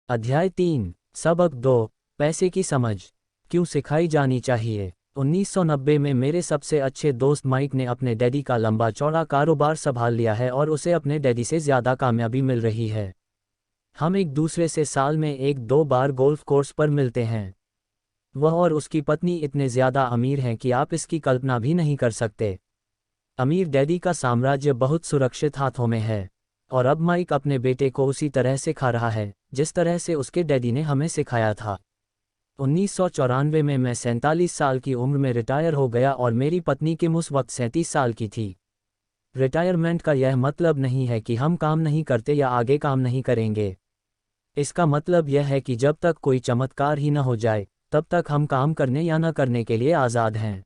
अध्याय 3। सबक 2। पैसे की समझ क्यों सिखाई जानी चाहिए। 1990 में मेरे सबसे अच्छे दोस्त माइक ने अपने डैडी का लंबा चौड़ा कारोबार संभाल लिया है और उसे अपने डैडी से ज़्यादा कामयाबी मिल रही है। हम एक दूसरे से साल में 1-2 बार गोल्फ कोर्स पर मिलते हैं। वह और उसकी पत्नी इतने ज़्यादा अमीर हैं कि आप इसकी कल्पना भी नहीं कर सकते। अमीर डैडी का साम्राज्य बहुत सुरक्षित हाथों में है, और अब माइक अपने बेटे को उसी तरह सिखा रहा है जिस तरह से उसके डैडी ने हमें सिखाया था। 1994 में मैं 47 साल की उम्र में रिटायर हो गया और मेरी पत्नी किम उस वक्त 37 साल की थी। रिटायरमेंट का यह मतलब नहीं है कि हम काम नहीं करते या आगे काम नहीं करेंगे। इसका मतलब यह है कि जब तक कोई चमत्कार ही न हो जाए तब तक हम काम करने या न करने के लिए आज़ाद हैं।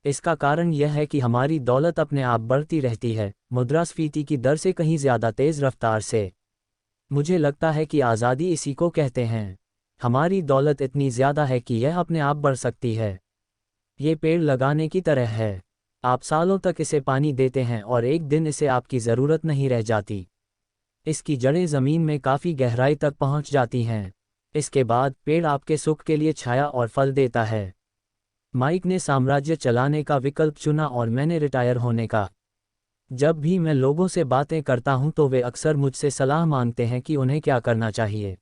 इसका कारण यह है कि हमारी दौलत अपने आप बढ़ती रहती है, मुद्रास्फीति की दर से कहीं ज़्यादा तेज़ रफ्तार से। मुझे लगता है कि आज़ादी इसी को कहते हैं। हमारी दौलत इतनी ज़्यादा है कि यह अपने आप बढ़ सकती है। ये पेड़ लगाने की तरह है। आप सालों तक इसे पानी देते हैं और एक दिन इसे आपकी ज़रूरत नहीं रह जाती। इसकी जड़ें ज़मीन में काफ़ी गहराई तक पहुंच जाती हैं। इसके बाद पेड़ आपके सुख के लिए छाया और फल देता है। माइक ने साम्राज्य चलाने का विकल्प चुना और मैंने रिटायर होने का। जब भी मैं लोगों से बातें करता हूं तो वे अक्सर मुझसे सलाह मांगते हैं कि उन्हें क्या करना चाहिए।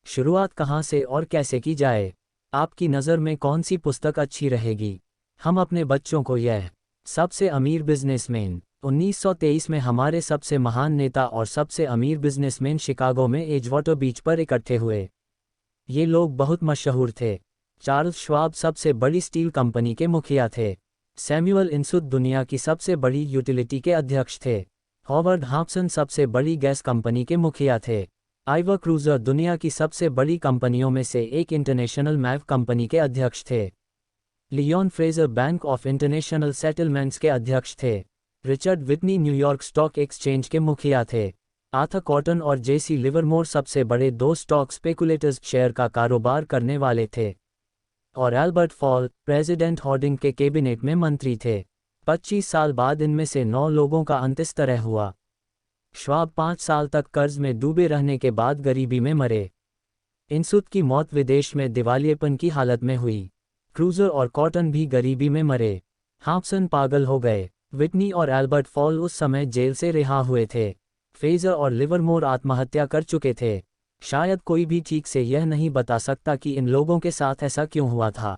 शुरुआत कहां से और कैसे की जाए? आपकी नज़र में कौन सी पुस्तक अच्छी रहेगी? हम अपने बच्चों को यह सबसे अमीर बिजनेसमैन 1923 में हमारे सबसे महान नेता और सबसे अमीर बिजनेसमैन शिकागो में एजवाटर बीच पर इकट्ठे हुए। ये लोग बहुत मशहूर थे। चार्ल्स श्वाब सबसे बड़ी स्टील कंपनी के मुखिया थे। सैमुअल इनसुत दुनिया की सबसे बड़ी यूटिलिटी के अध्यक्ष थे। हॉवर्ड हॉब्सन सबसे बड़ी गैस कंपनी के मुखिया थे। आइवर क्रूजर दुनिया की सबसे बड़ी कंपनियों में से एक इंटरनेशनल मैव कंपनी के अध्यक्ष थे। Leon Fraser bank of international settlements के अध्यक्ष थे। Richard Whitney New York stock exchange के मुखिया थे। आर्थर कॉटन और जेसी लिवरमोर सबसे बड़े दो स्टॉक स्पेकुलेटर्स शेयर का कारोबार करने वाले थे। और एल्बर्ट फॉल प्रेसिडेंट हॉर्डिंग के कैबिनेट में मंत्री थे। 25 साल बाद इनमें से 9 लोगों का अंत इस तरह हुआ। श्वाब 5 साल तक कर्ज में डूबे रहने के बाद गरीबी में मरे। इनसुत की मौत विदेश में दिवालियेपन की हालत में हुई। क्रूजर और कॉटन भी गरीबी में मरे। हॉब्सन पागल हो गए। विटनी और एल्बर्ट फॉल उस समय जेल से रिहा हुए थे। फ्रेजर और लिवरमोर आत्महत्या कर चुके थे। शायद कोई भी ठीक से यह नहीं बता सकता कि इन लोगों के साथ ऐसा क्यों हुआ था।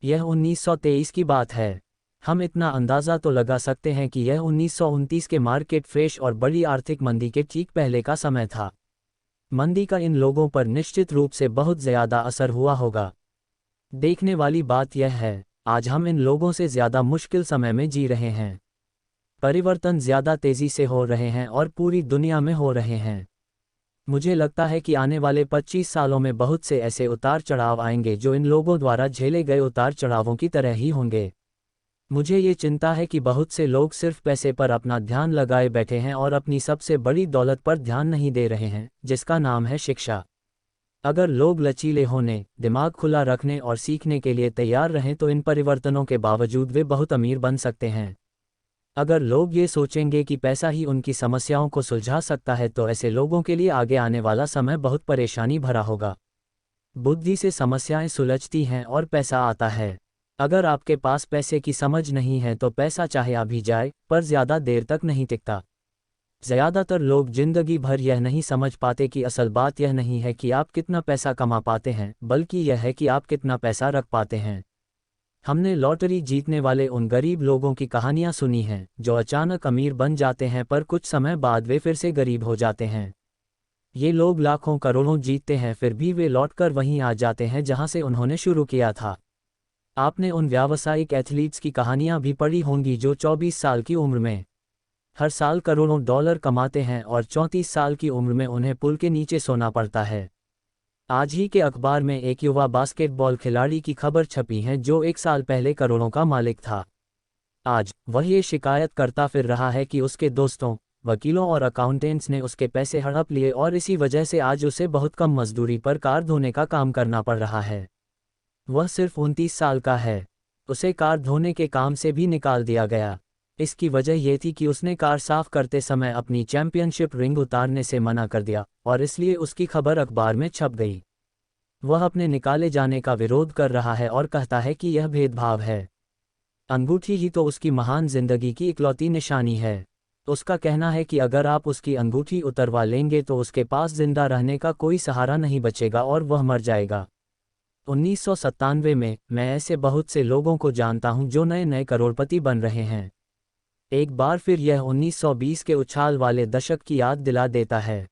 यह 1923 की बात है। हम इतना अंदाज़ा तो लगा सकते हैं कि यह 1929 के मार्केट फ्रेश और बड़ी आर्थिक मंदी के ठीक पहले का समय था। मंदी का इन लोगों पर निश्चित रूप से बहुत ज़्यादा असर हुआ होगा। देखने वाली बात यह है, आज हम इन लोगों से ज़्यादा मुश्किल समय में जी रहे हैं। परिवर्तन ज़्यादा तेज़ी से हो रहे हैं और पूरी दुनिया में हो रहे हैं। मुझे लगता है कि आने वाले 25 सालों में बहुत से ऐसे उतार चढ़ाव आएंगे जो इन लोगों द्वारा झेले गए उतार चढ़ावों की तरह ही होंगे। मुझे ये चिंता है कि बहुत से लोग सिर्फ पैसे पर अपना ध्यान लगाए बैठे हैं और अपनी सबसे बड़ी दौलत पर ध्यान नहीं दे रहे हैं, जिसका नाम है शिक्षा। अगर लोग लचीले होने, दिमाग खुला रखने और सीखने के लिए तैयार रहें तो इन परिवर्तनों के बावजूद वे बहुत अमीर बन सकते हैं। अगर लोग ये सोचेंगे कि पैसा ही उनकी समस्याओं को सुलझा सकता है तो ऐसे लोगों के लिए आगे आने वाला समय बहुत परेशानी भरा होगा। बुद्धि से समस्याएं सुलझती हैं और पैसा आता है। अगर आपके पास पैसे की समझ नहीं है तो पैसा चाहे आ भी जाए पर ज़्यादा देर तक नहीं टिकता। ज़्यादातर लोग जिंदगी भर यह नहीं समझ पाते कि असल बात यह नहीं है कि आप कितना पैसा कमा पाते हैं, बल्कि यह है कि आप कितना पैसा रख पाते हैं। हमने लॉटरी जीतने वाले उन गरीब लोगों की कहानियां सुनी हैं जो अचानक अमीर बन जाते हैं पर कुछ समय बाद वे फिर से गरीब हो जाते हैं। ये लोग लाखों करोड़ों जीतते हैं फिर भी वे लौटकर वहीं आ जाते हैं जहां से उन्होंने शुरू किया था। आपने उन व्यावसायिक एथलीट्स की कहानियां भी पढ़ी होंगी जो 24 साल की उम्र में हर साल करोड़ों डॉलर कमाते हैं और 34 साल की उम्र में उन्हें पुल के नीचे सोना पड़ता है। आज ही के अखबार में एक युवा बास्केटबॉल खिलाड़ी की खबर छपी है जो 1 साल पहले करोड़ों का मालिक था। आज वह ये शिकायत करता फिर रहा है कि उसके दोस्तों, वकीलों और अकाउंटेंट्स ने उसके पैसे हड़प लिए और इसी वजह से आज उसे बहुत कम मजदूरी पर कार धोने का काम करना पड़ रहा है। वह सिर्फ 29 साल का है। उसे कार धोने के काम से भी निकाल दिया गया। इसकी वजह ये थी कि उसने कार साफ करते समय अपनी चैंपियनशिप रिंग उतारने से मना कर दिया और इसलिए उसकी खबर अखबार में छप गई। वह अपने निकाले जाने का विरोध कर रहा है और कहता है कि यह भेदभाव है। अंगूठी ही तो उसकी महान जिंदगी की इकलौती निशानी है। उसका कहना है कि अगर आप उसकी अंगूठी उतरवा लेंगे तो उसके पास जिंदा रहने का कोई सहारा नहीं बचेगा और वह मर जाएगा। 1997 में मैं ऐसे बहुत से लोगों को जानता हूं जो नए नए करोड़पति बन रहे हैं। एक बार फिर यह 1920 के उछाल वाले दशक की याद दिला देता है।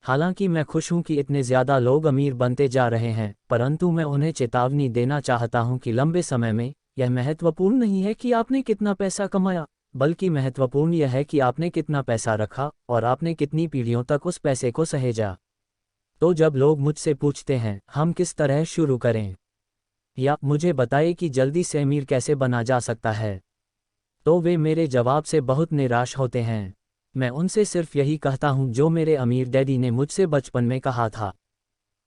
हालांकि मैं खुश हूं कि इतने ज़्यादा लोग अमीर बनते जा रहे हैं, परंतु मैं उन्हें चेतावनी देना चाहता हूं कि लंबे समय में यह महत्वपूर्ण नहीं है कि आपने कितना पैसा कमाया, बल्कि महत्वपूर्ण यह है कि आपने कितना पैसा रखा और आपने कितनी पीढ़ियों तक उस पैसे को सहेजा। तो जब लोग मुझसे पूछते हैं हम किस तरह शुरू करें या मुझे बताइए कि जल्दी से अमीर कैसे बना जा सकता है, तो वे मेरे जवाब से बहुत निराश होते हैं। मैं उनसे सिर्फ यही कहता हूं जो मेरे अमीर डैडी ने मुझसे बचपन में कहा था,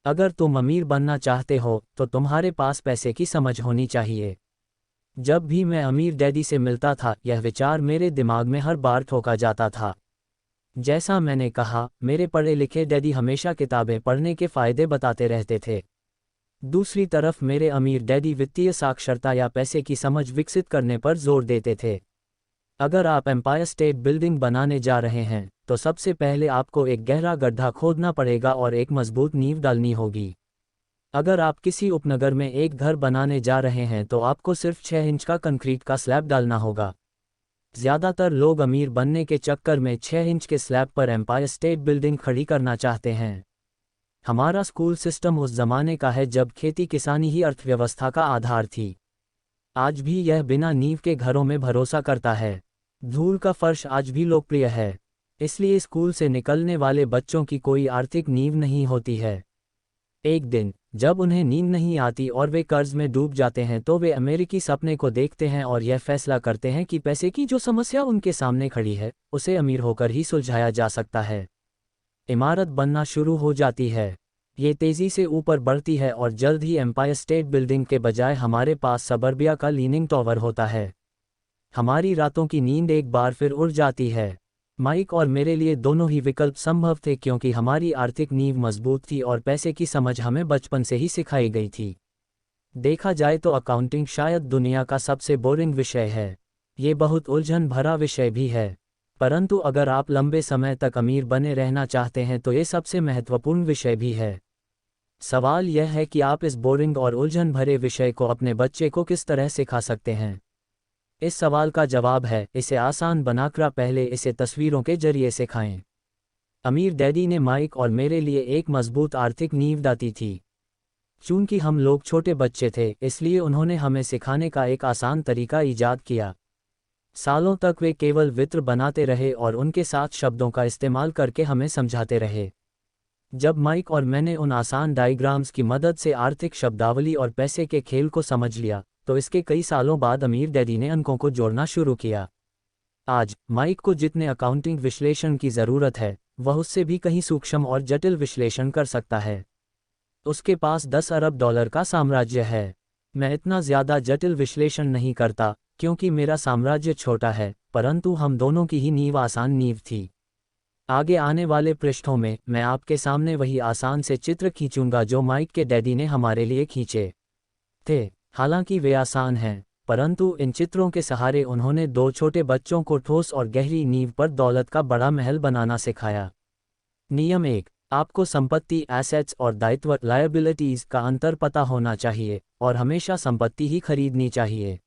अगर तुम अमीर बनना चाहते हो तो तुम्हारे पास पैसे की समझ होनी चाहिए। जब भी मैं अमीर डैडी से मिलता था यह विचार मेरे दिमाग में हर बार ठोका जाता था। जैसा मैंने कहा, मेरे पढ़े लिखे डैडी हमेशा किताबें पढ़ने के फ़ायदे बताते रहते थे। दूसरी तरफ मेरे अमीर डैडी वित्तीय साक्षरता या पैसे की समझ विकसित करने पर जोर देते थे। अगर आप एम्पायर स्टेट बिल्डिंग बनाने जा रहे हैं तो सबसे पहले आपको एक गहरा गड्ढा खोदना पड़ेगा और एक मजबूत नींव डालनी होगी। अगर आप किसी उपनगर में एक घर बनाने जा रहे हैं तो आपको सिर्फ 6 इंच का कंक्रीट का स्लैब डालना होगा। ज़्यादातर लोग अमीर बनने के चक्कर में 6 इंच के स्लैब पर एम्पायर स्टेट बिल्डिंग खड़ी करना चाहते हैं। हमारा स्कूल सिस्टम उस जमाने का है जब खेती किसानी ही अर्थव्यवस्था का आधार थी। आज भी यह बिना नींव के घरों में भरोसा करता है। धूल का फर्श आज भी लोकप्रिय है, इसलिए स्कूल से निकलने वाले बच्चों की कोई आर्थिक नींव नहीं होती है। एक दिन जब उन्हें नींद नहीं आती और वे कर्ज में डूब जाते हैं तो वे अमेरिकी सपने को देखते हैं और यह फैसला करते हैं कि पैसे की जो समस्या उनके सामने खड़ी है उसे अमीर होकर ही सुलझाया जा सकता है। इमारत बनना शुरू हो जाती है, ये तेज़ी से ऊपर बढ़ती है और जल्द ही एम्पायर स्टेट बिल्डिंग के बजाय हमारे पास सबर्बिया का लीनिंग टॉवर होता है। हमारी रातों की नींद एक बार फिर उड़ जाती है। माइक और मेरे लिए दोनों ही विकल्प संभव थे क्योंकि हमारी आर्थिक नींव मजबूत थी और पैसे की समझ हमें बचपन से ही सिखाई गई थी। देखा जाए तो अकाउंटिंग शायद दुनिया का सबसे बोरिंग विषय है। ये बहुत उलझन भरा विषय भी है, परंतु अगर आप लंबे समय तक अमीर बने रहना चाहते हैं तो ये सबसे महत्वपूर्ण विषय भी है। सवाल यह है कि आप इस बोरिंग और उलझन भरे विषय को अपने बच्चे को किस तरह सिखा सकते हैं। इस सवाल का जवाब है, इसे आसान बनाकर पहले इसे तस्वीरों के जरिए सिखाएं। अमीर डैडी ने माइक और मेरे लिए एक मजबूत आर्थिक नींव डाली थी। चूंकि हम लोग छोटे बच्चे थे इसलिए उन्होंने हमें सिखाने का एक आसान तरीका ईजाद किया। सालों तक वे केवल वित्र बनाते रहे और उनके साथ शब्दों का इस्तेमाल करके हमें समझाते रहे। जब माइक और मैंने उन आसान डायग्राम्स की मदद से आर्थिक शब्दावली और पैसे के खेल को समझ लिया तो इसके कई सालों बाद अमीर डैडी ने अंकों को जोड़ना शुरू किया। आज माइक को जितने अकाउंटिंग विश्लेषण की ज़रूरत है वह उससे भी कहीं सूक्ष्म और जटिल विश्लेषण कर सकता है। उसके पास 10 अरब डॉलर का साम्राज्य है। मैं इतना ज़्यादा जटिल विश्लेषण नहीं करता क्योंकि मेरा साम्राज्य छोटा है, परंतु हम दोनों की ही नींव आसान नींव थी। आगे आने वाले पृष्ठों में मैं आपके सामने वही आसान से चित्र खींचूंगा जो माइक के डैडी ने हमारे लिए खींचे थे। हालांकि वे आसान हैं, परंतु इन चित्रों के सहारे उन्होंने 2 छोटे बच्चों को ठोस और गहरी नींव पर दौलत का बड़ा महल बनाना सिखाया। नियम 1, आपको संपत्ति एसेट्स और दायित्व लायबिलिटीज़ का अंतर पता होना चाहिए और हमेशा संपत्ति ही खरीदनी चाहिए।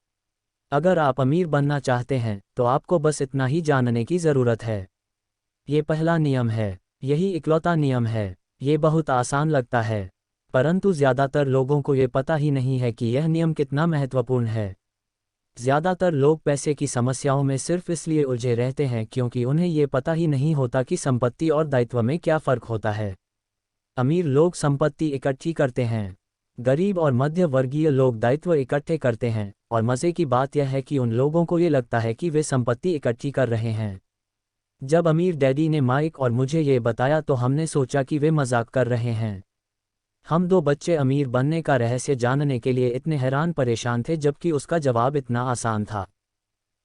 अगर आप अमीर बनना चाहते हैं तो आपको बस इतना ही जानने की ज़रूरत है। ये पहला नियम है, यही इकलौता नियम है। ये बहुत आसान लगता है, परंतु ज़्यादातर लोगों को ये पता ही नहीं है कि यह नियम कितना महत्वपूर्ण है। ज़्यादातर लोग पैसे की समस्याओं में सिर्फ इसलिए उलझे रहते हैं क्योंकि उन्हें ये पता ही नहीं होता कि संपत्ति और दायित्व में क्या फ़र्क होता है। अमीर लोग संपत्ति इकट्ठी करते हैं, गरीब और मध्य वर्गीय लोग दायित्व इकट्ठे करते हैं, और मज़े की बात यह है कि उन लोगों को ये लगता है कि वे संपत्ति इकट्ठी कर रहे हैं। जब अमीर डैडी ने माइक और मुझे ये बताया तो हमने सोचा कि वे मजाक कर रहे हैं। हम 2 बच्चे अमीर बनने का रहस्य जानने के लिए इतने हैरान परेशान थे जबकि उसका जवाब इतना आसान था।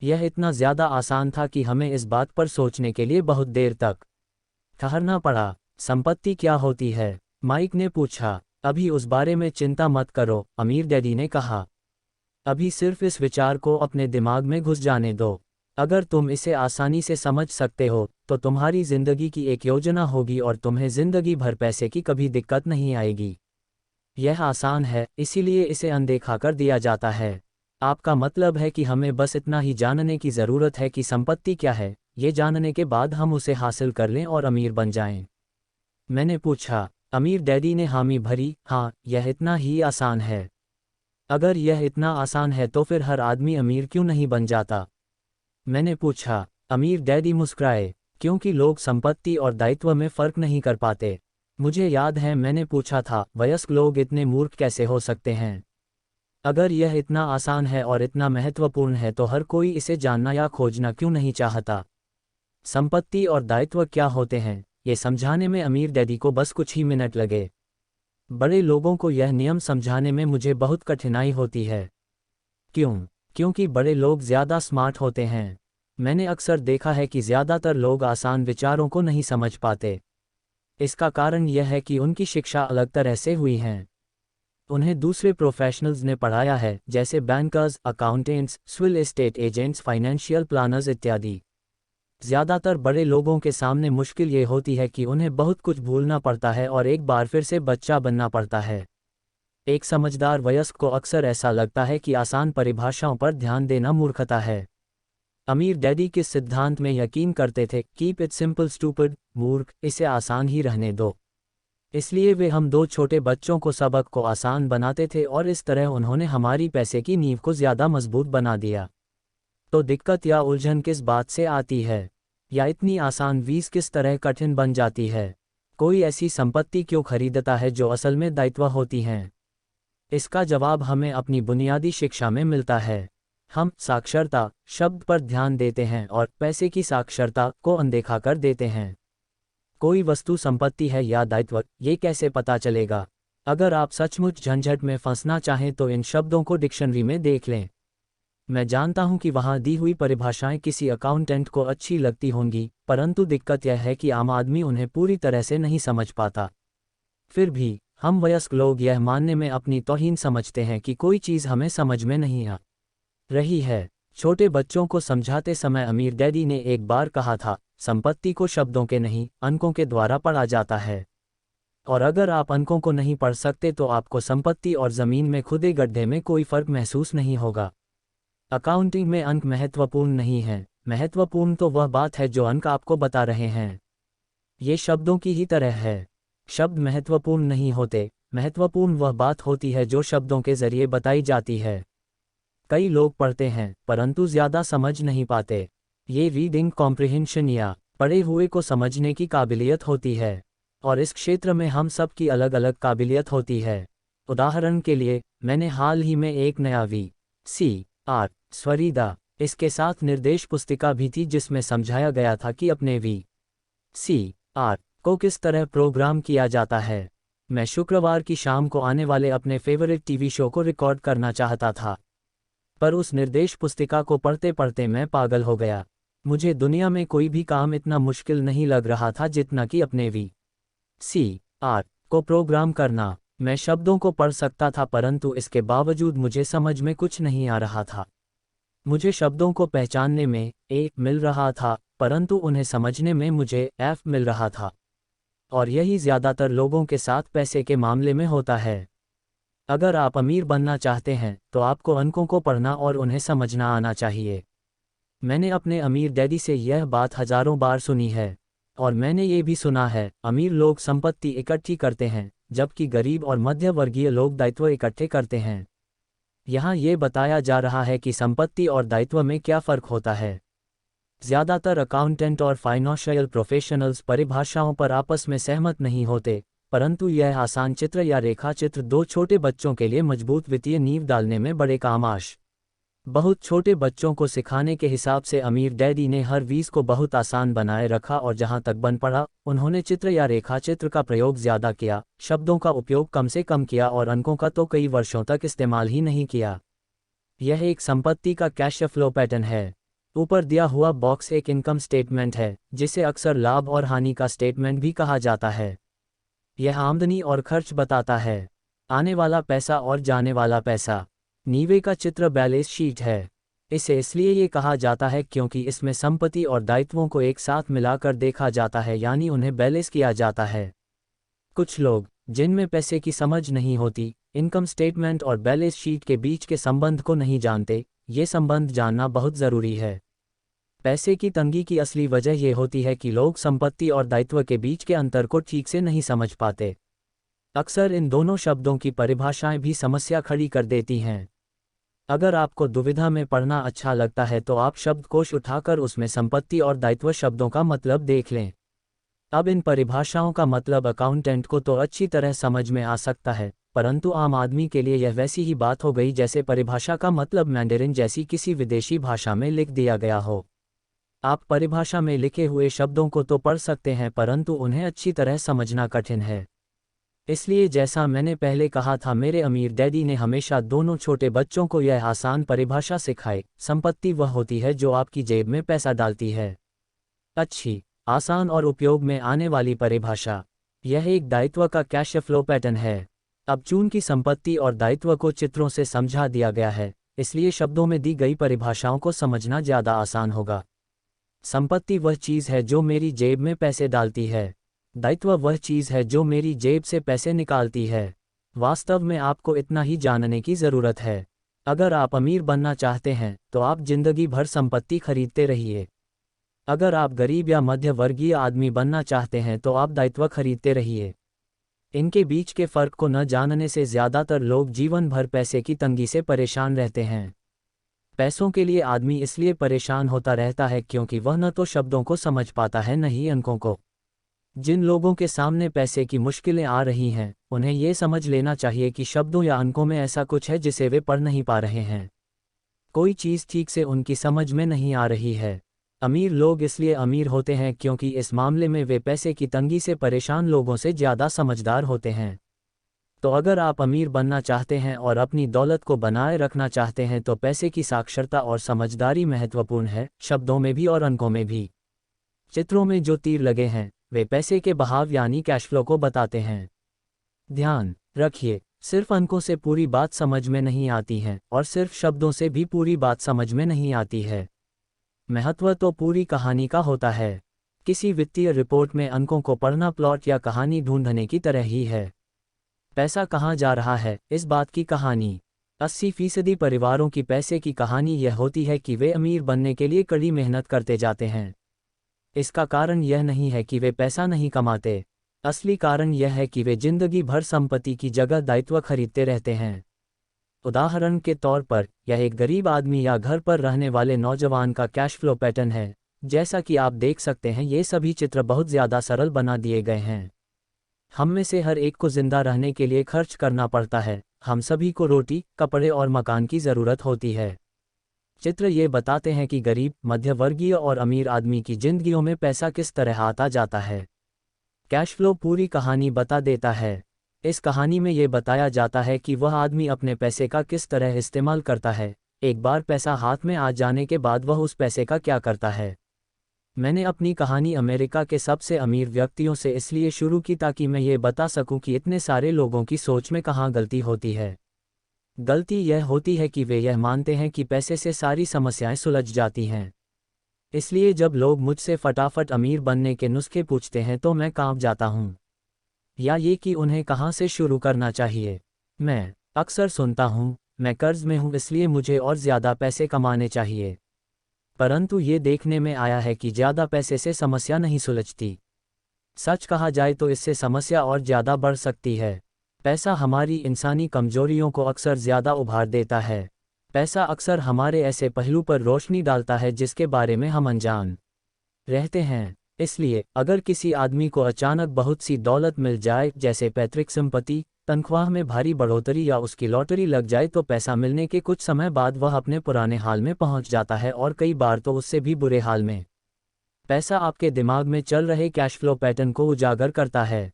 यह इतना ज़्यादा आसान था कि हमें इस बात पर सोचने के लिए बहुत देर तक ठहरना पड़ा। संपत्ति क्या होती है? माइक ने पूछा। अभी उस बारे में चिंता मत करो, अमीर डैडी ने कहा। अभी सिर्फ इस विचार को अपने दिमाग में घुस जाने दो। अगर तुम इसे आसानी से समझ सकते हो तो तुम्हारी जिंदगी की एक योजना होगी और तुम्हें जिंदगी भर पैसे की कभी दिक्कत नहीं आएगी। यह आसान है, इसीलिए इसे अनदेखा कर दिया जाता है। आपका मतलब है कि हमें बस इतना ही जानने की ज़रूरत है कि संपत्ति क्या है, ये जानने के बाद हम उसे हासिल कर लें और अमीर बन जाएं? मैंने पूछा। अमीर डैडी ने हामी भरी, हाँ, यह इतना ही आसान है। अगर यह इतना आसान है तो फिर हर आदमी अमीर क्यों नहीं बन जाता? मैंने पूछा। अमीर डैडी मुस्कुराए, क्योंकि लोग संपत्ति और दायित्व में फ़र्क नहीं कर पाते। मुझे याद है मैंने पूछा था, वयस्क लोग इतने मूर्ख कैसे हो सकते हैं? अगर यह इतना आसान है और इतना महत्वपूर्ण है तो हर कोई इसे जानना या खोजना क्यों नहीं चाहता? संपत्ति और दायित्व क्या होते हैं, ये समझाने में अमीर डैडी को बस कुछ ही मिनट लगे। बड़े लोगों को यह नियम समझाने में मुझे बहुत कठिनाई होती है। क्यों? क्योंकि बड़े लोग ज़्यादा स्मार्ट होते हैं। मैंने अक्सर देखा है कि ज़्यादातर लोग आसान विचारों को नहीं समझ पाते। इसका कारण यह है कि उनकी शिक्षा अलग तरह से हुई है। उन्हें दूसरे प्रोफेशनल्स ने पढ़ाया है, जैसे bankers, accountants, real estate agents, financial planners इत्यादि। ज़्यादातर बड़े लोगों के सामने मुश्किल ये होती है कि उन्हें बहुत कुछ भूलना पड़ता है और एक बार फिर से बच्चा बनना पड़ता है। एक समझदार वयस्क को अक्सर ऐसा लगता है कि आसान परिभाषाओं पर ध्यान देना मूर्खता है। अमीर डैडी किस सिद्धांत में यकीन करते थे? कीप इट सिंपल स्टूपिड, मूर्ख, इसे आसान ही रहने दो। इसलिए वे हम दो छोटे बच्चों को सबक को आसान बनाते थे और इस तरह उन्होंने हमारी पैसे की नींव को ज़्यादा मजबूत बना दिया। तो दिक्कत या उलझन किस बात से आती है? या इतनी आसान वीज़ किस तरह कठिन बन जाती है? कोई ऐसी संपत्ति क्यों खरीदता है जो असल में दायित्व होती हैं? इसका जवाब हमें अपनी बुनियादी शिक्षा में मिलता है। हम साक्षरता शब्द पर ध्यान देते हैं और पैसे की साक्षरता को अनदेखा कर देते हैं। कोई वस्तु संपत्ति है या दायित्व, ये कैसे पता चलेगा? अगर आप सचमुच झंझट में फंसना चाहें तो इन शब्दों को डिक्शनरी में देख लें। मैं जानता हूं कि वहां दी हुई परिभाषाएं किसी अकाउंटेंट को अच्छी लगती होंगी, परंतु दिक्कत यह है कि आम आदमी उन्हें पूरी तरह से नहीं समझ पाता। फिर भी हम वयस्क लोग यह मानने में अपनी तौहीन समझते हैं कि कोई चीज़ हमें समझ में नहीं आ रही है। छोटे बच्चों को समझाते समय अमीर डैडी ने एक बार कहा था, संपत्ति को शब्दों के नहीं, अंकों के द्वारा पढ़ा जाता है। और अगर आप अंकों को नहीं पढ़ सकते तो आपको संपत्ति और ज़मीन में खुदे गड्ढे में कोई फ़र्क महसूस नहीं होगा। अकाउंटिंग में अंक महत्वपूर्ण नहीं हैं, महत्वपूर्ण तो वह बात है जो अंक आपको बता रहे हैं। ये शब्दों की ही तरह है। शब्द महत्वपूर्ण नहीं होते, महत्वपूर्ण वह बात होती है जो शब्दों के जरिए बताई जाती है। कई लोग पढ़ते हैं परंतु ज़्यादा समझ नहीं पाते। ये रीडिंग कॉम्प्रिहेंशन या पढ़े हुए को समझने की काबिलियत होती है, और इस क्षेत्र में हम सब की अलग अलग काबिलियत होती है। उदाहरण के लिए, मैंने हाल ही में एक नया VCR स्वरीदा इसके साथ निर्देश पुस्तिका भी थी जिसमें समझाया गया था कि अपने VCR को किस तरह प्रोग्राम किया जाता है। मैं शुक्रवार की शाम को आने वाले अपने फेवरेट टीवी शो को रिकॉर्ड करना चाहता था, पर उस निर्देश पुस्तिका को पढ़ते पढ़ते मैं पागल हो गया। मुझे दुनिया में कोई भी काम इतना मुश्किल नहीं लग रहा था जितना कि अपने VCR को प्रोग्राम करना। मैं शब्दों को पढ़ सकता था परंतु इसके बावजूद मुझे समझ में कुछ नहीं आ रहा था। मुझे शब्दों को पहचानने में A मिल रहा था परंतु उन्हें समझने में मुझे F मिल रहा था। और यही ज़्यादातर लोगों के साथ पैसे के मामले में होता है। अगर आप अमीर बनना चाहते हैं तो आपको अंकों को पढ़ना और उन्हें समझना आना चाहिए। मैंने अपने अमीर डैडी से यह बात हज़ारों बार सुनी है, और मैंने ये भी सुना है, अमीर लोग संपत्ति इकट्ठी करते हैं जबकि गरीब और मध्य वर्गीय लोग दायित्व इकट्ठे करते हैं। यहाँ ये बताया जा रहा है कि संपत्ति और दायित्व में क्या फ़र्क होता है। ज़्यादातर अकाउंटेंट और फाइनेंशियल प्रोफेशनल्स परिभाषाओं पर आपस में सहमत नहीं होते, परंतु यह आसान चित्र या रेखा चित्र दो छोटे बच्चों के लिए मजबूत वित्तीय नींव डालने में बड़े काम आश। बहुत छोटे बच्चों को सिखाने के हिसाब से अमीर डैडी ने हर वीज़ को बहुत आसान बनाए रखा और जहां तक बन पड़ा उन्होंने चित्र या रेखा चित्र का प्रयोग ज़्यादा किया, शब्दों का उपयोग कम से कम किया और अंकों का तो कई वर्षों तक इस्तेमाल ही नहीं किया। यह एक संपत्ति का कैश फ्लो पैटर्न है। ऊपर दिया हुआ बॉक्स एक इनकम स्टेटमेंट है, जिसे अक्सर लाभ और हानि का स्टेटमेंट भी कहा जाता है। यह आमदनी और खर्च बताता है, आने वाला पैसा और जाने वाला पैसा। नीचे का चित्र बैलेंस शीट है। इसे इसलिए ये कहा जाता है क्योंकि इसमें संपत्ति और दायित्वों को एक साथ मिलाकर देखा जाता है, यानी उन्हें बैलेंस किया जाता है। कुछ लोग, जिनमें पैसे की समझ नहीं होती, इनकम स्टेटमेंट और बैलेंस शीट के बीच के संबंध को नहीं जानते। ये संबंध जानना बहुत ज़रूरी है। पैसे की तंगी की असली वजह यह होती है कि लोग संपत्ति और दायित्व के बीच के अंतर को ठीक से नहीं समझ पाते। अक्सर इन दोनों शब्दों की परिभाषाएं भी समस्या खड़ी कर देती हैं। अगर आपको दुविधा में पढ़ना अच्छा लगता है तो आप शब्दकोश उठाकर उसमें संपत्ति और दायित्व शब्दों का मतलब देख लें। अब इन परिभाषाओं का मतलब अकाउंटेंट को तो अच्छी तरह समझ में आ सकता है, परंतु आम आदमी के लिए यह वैसी ही बात हो गई जैसे परिभाषा का मतलब मैंडरिन जैसी किसी विदेशी भाषा में लिख दिया गया हो। आप परिभाषा में लिखे हुए शब्दों को तो पढ़ सकते हैं, परंतु उन्हें अच्छी तरह समझना कठिन है। इसलिए जैसा मैंने पहले कहा था, मेरे अमीर डैडी ने हमेशा दोनों छोटे बच्चों को यह आसान परिभाषा सिखाई। संपत्ति वह होती है जो आपकी जेब में पैसा डालती है। अच्छी, आसान और उपयोग में आने वाली परिभाषा। यह एक दायित्व का कैश फ्लो पैटर्न है। अब चूंकि संपत्ति और दायित्व को चित्रों से समझा दिया गया है, इसलिए शब्दों में दी गई परिभाषाओं को समझना ज़्यादा आसान होगा। संपत्ति वह चीज़ है जो मेरी जेब में पैसे डालती है। दायित्व वह चीज़ है जो मेरी जेब से पैसे निकालती है। वास्तव में आपको इतना ही जानने की ज़रूरत है। अगर आप अमीर बनना चाहते हैं तो आप जिंदगी भर संपत्ति खरीदते रहिए। अगर आप गरीब या मध्य वर्गीय आदमी बनना चाहते हैं तो आप दायित्व खरीदते रहिए। इनके बीच के फ़र्क को न जानने से ज़्यादातर लोग जीवन भर पैसे की तंगी से परेशान रहते हैं। पैसों के लिए आदमी इसलिए परेशान होता रहता है क्योंकि वह न तो शब्दों को समझ पाता है, न ही अंकों को। जिन लोगों के सामने पैसे की मुश्किलें आ रही हैं, उन्हें ये समझ लेना चाहिए कि शब्दों या अंकों में ऐसा कुछ है जिसे वे पढ़ नहीं पा रहे हैं। कोई चीज़ ठीक से उनकी समझ में नहीं आ रही है। अमीर लोग इसलिए अमीर होते हैं क्योंकि इस मामले में वे पैसे की तंगी से परेशान लोगों से ज़्यादा समझदार होते हैं। तो अगर आप अमीर बनना चाहते हैं और अपनी दौलत को बनाए रखना चाहते हैं तो पैसे की साक्षरता और समझदारी महत्वपूर्ण है, शब्दों में भी और अंकों में भी। चित्रों में जो तीर लगे हैं वे पैसे के बहाव यानी कैश फ्लो को बताते हैं। ध्यान रखिए, सिर्फ अंकों से पूरी बात समझ में नहीं आती है और सिर्फ शब्दों से भी पूरी बात समझ में नहीं आती है। महत्व तो पूरी कहानी का होता है। किसी वित्तीय रिपोर्ट में अंकों को पढ़ना प्लॉट या कहानी ढूंढने की तरह ही है। पैसा कहाँ जा रहा है, इस बात की कहानी। 80% परिवारों की पैसे की कहानी यह होती है कि वे अमीर बनने के लिए कड़ी मेहनत करते जाते हैं। इसका कारण यह नहीं है कि वे पैसा नहीं कमाते। असली कारण यह है कि वे जिंदगी भर संपत्ति की जगह दायित्व खरीदते रहते हैं। उदाहरण के तौर पर, यह एक गरीब आदमी या घर पर रहने वाले नौजवान का कैश फ्लो पैटर्न है। जैसा कि आप देख सकते हैं, ये सभी चित्र बहुत ज़्यादा सरल बना दिए गए हैं। हम में से हर एक को जिंदा रहने के लिए खर्च करना पड़ता है। हम सभी को रोटी, कपड़े और मकान की ज़रूरत होती है। चित्र ये बताते हैं कि गरीब, मध्यवर्गीय और अमीर आदमी की जिंदगियों में पैसा किस तरह आता जाता है। कैश फ्लो पूरी कहानी बता देता है। इस कहानी में ये बताया जाता है कि वह आदमी अपने पैसे का किस तरह इस्तेमाल करता है। एक बार पैसा हाथ में आ जाने के बाद वह उस पैसे का क्या करता है। मैंने अपनी कहानी अमेरिका के सबसे अमीर व्यक्तियों से इसलिए शुरू की ताकि मैं ये बता सकूं कि इतने सारे लोगों की सोच में कहाँ गलती होती है। गलती यह होती है कि वे यह मानते हैं कि पैसे से सारी समस्याएं सुलझ जाती हैं। इसलिए जब लोग मुझसे फटाफट अमीर बनने के नुस्खे पूछते हैं तो मैं कांप जाता हूँ। या ये कि उन्हें कहाँ से शुरू करना चाहिए। मैं अक्सर सुनता हूँ, मैं कर्ज में हूँ इसलिए मुझे और ज़्यादा पैसे कमाने चाहिए। परंतु ये देखने में आया है कि ज़्यादा पैसे से समस्या नहीं सुलझती। सच कहा जाए तो इससे समस्या और ज़्यादा बढ़ सकती है। पैसा हमारी इंसानी कमजोरियों को अक्सर ज़्यादा उभार देता है। पैसा अक्सर हमारे ऐसे पहलू पर रोशनी डालता है जिसके बारे में हम अनजान रहते हैं। इसलिए अगर किसी आदमी को अचानक बहुत सी दौलत मिल जाए, जैसे पैतृक संपत्ति, तनख्वाह में भारी बढ़ोतरी या उसकी लॉटरी लग जाए, तो पैसा मिलने के कुछ समय बाद वह अपने पुराने हाल में पहुंच जाता है और कई बार तो उससे भी बुरे हाल में। पैसा आपके दिमाग में चल रहे कैश फ्लो पैटर्न को उजागर करता है।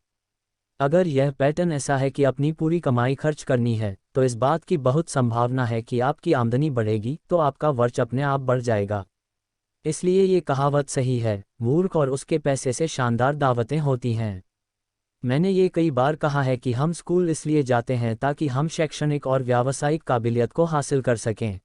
अगर यह पैटर्न ऐसा है कि अपनी पूरी कमाई खर्च करनी है, तो इस बात की बहुत संभावना है कि आपकी आमदनी बढ़ेगी तो आपका खर्च अपने आप बढ़ जाएगा। इसलिए ये कहावत सही है, मूर्ख और उसके पैसे से शानदार दावतें होती हैं। मैंने ये कई बार कहा है कि हम स्कूल इसलिए जाते हैं ताकि हम शैक्षणिक और व्यावसायिक काबिलियत को हासिल कर सकें।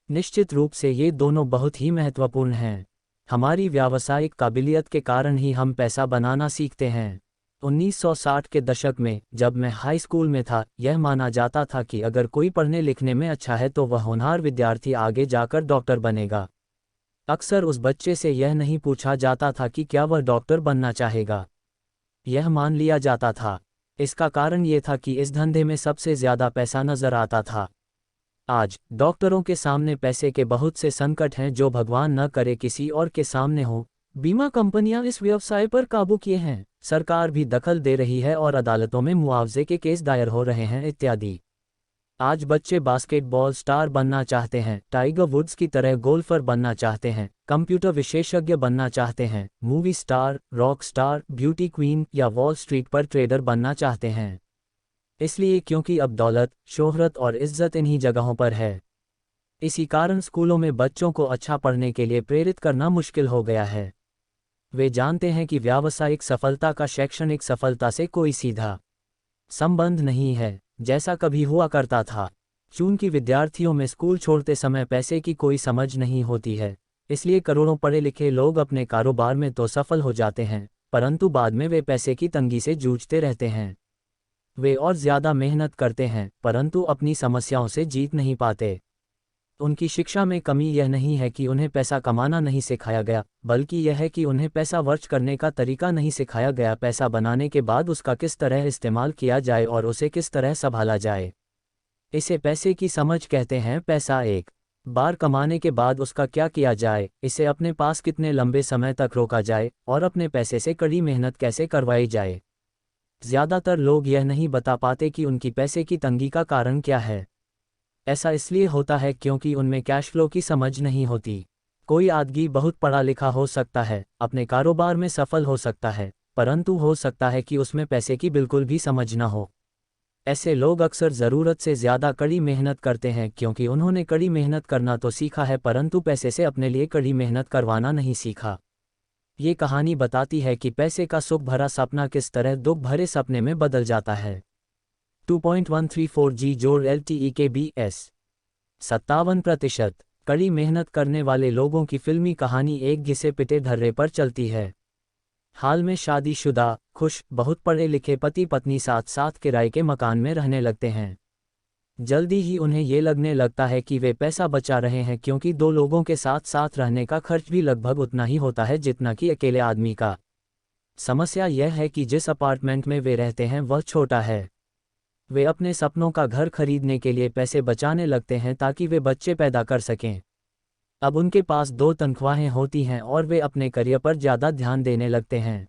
निश्चित रूप से ये दोनों बहुत ही महत्वपूर्ण हैं। हमारी व्यावसायिक काबिलियत के कारण ही हम पैसा बनाना सीखते हैं। 1960 के दशक में जब मैं हाई स्कूल में था, यह माना जाता था कि अगर कोई पढ़ने लिखने में अच्छा है तो वह होनहार विद्यार्थी आगे जाकर डॉक्टर बनेगा। अक्सर उस बच्चे से यह नहीं पूछा जाता था कि क्या वह डॉक्टर बनना चाहेगा। यह मान लिया जाता था। इसका कारण ये था कि इस धंधे में सबसे ज़्यादा पैसा नजर आता था। आज डॉक्टरों के सामने पैसे के बहुत से संकट हैं जो भगवान न करे किसी और के सामने हो। बीमा कंपनियां इस व्यवसाय पर काबू किए हैं, सरकार भी दखल दे रही है और अदालतों में मुआवजे के केस दायर हो रहे हैं इत्यादि। आज बच्चे बास्केटबॉल स्टार बनना चाहते हैं, टाइगर वुड्स की तरह गोल्फर बनना चाहते हैं, कंप्यूटर विशेषज्ञ बनना चाहते हैं, movie star, rock star, beauty queen या वॉल स्ट्रीट पर ट्रेडर बनना चाहते हैं। इसलिए क्योंकि अब दौलत, शोहरत और इज्जत इन्हीं जगहों पर है। इसी कारण स्कूलों में बच्चों को अच्छा पढ़ने के लिए प्रेरित करना मुश्किल हो गया है। वे जानते हैं कि व्यावसायिक सफलता का शैक्षणिक सफलता से कोई सीधा संबंध नहीं है, जैसा कभी हुआ करता था। चूंकि विद्यार्थियों में स्कूल छोड़ते समय पैसे की कोई समझ नहीं होती है, इसलिए करोड़ों पढ़े लिखे लोग अपने कारोबार में तो सफल हो जाते हैं, परंतु बाद में वे पैसे की तंगी से जूझते रहते हैं। वे और ज़्यादा मेहनत करते हैं, परंतु अपनी समस्याओं से जीत नहीं पाते। उनकी शिक्षा में कमी यह नहीं है कि उन्हें पैसा कमाना नहीं सिखाया गया, बल्कि यह है कि उन्हें पैसा खर्च करने का तरीका नहीं सिखाया गया। पैसा बनाने के बाद उसका किस तरह इस्तेमाल किया जाए और उसे किस तरह संभाला जाए, इसे पैसे की समझ कहते हैं। पैसा एक बार कमाने के बाद उसका क्या किया जाए, इसे अपने पास कितने लंबे समय तक रोका जाए और अपने पैसे से कड़ी मेहनत कैसे करवाई जाए। ज़्यादातर लोग यह नहीं बता पाते कि उनकी पैसे की तंगी का कारण क्या है। ऐसा इसलिए होता है क्योंकि उनमें कैश फ्लो की समझ नहीं होती। कोई आदमी बहुत पढ़ा लिखा हो सकता है, अपने कारोबार में सफल हो सकता है, परंतु हो सकता है कि उसमें पैसे की बिल्कुल भी समझ न हो। ऐसे लोग अक्सर ज़रूरत से ज़्यादा कड़ी मेहनत करते हैं क्योंकि उन्होंने कड़ी मेहनत करना तो सीखा है, परंतु पैसे से अपने लिए कड़ी मेहनत करवाना नहीं सीखा। ये कहानी बताती है कि पैसे का सुख भरा सपना किस तरह दुख भरे सपने में बदल जाता है। 2.134 जोड़ LTE के BS 57%। कड़ी मेहनत करने वाले लोगों की फिल्मी कहानी एक घिसे पिटे धर्रे पर चलती है। हाल में शादीशुदा, खुश, बहुत पढ़े लिखे पति पत्नी साथ साथ किराए के मकान में रहने लगते हैं। जल्दी ही उन्हें ये लगने लगता है कि वे पैसा बचा रहे हैं क्योंकि दो लोगों के साथ साथ रहने का खर्च भी लगभग उतना ही होता है जितना कि अकेले आदमी का। समस्या यह है कि जिस अपार्टमेंट में वे रहते हैं वह छोटा है। वे अपने सपनों का घर खरीदने के लिए पैसे बचाने लगते हैं ताकि वे बच्चे पैदा कर सकें। अब उनके पास 2 तनख्वाहें होती हैं और वे अपने करियर पर ज़्यादा ध्यान देने लगते हैं।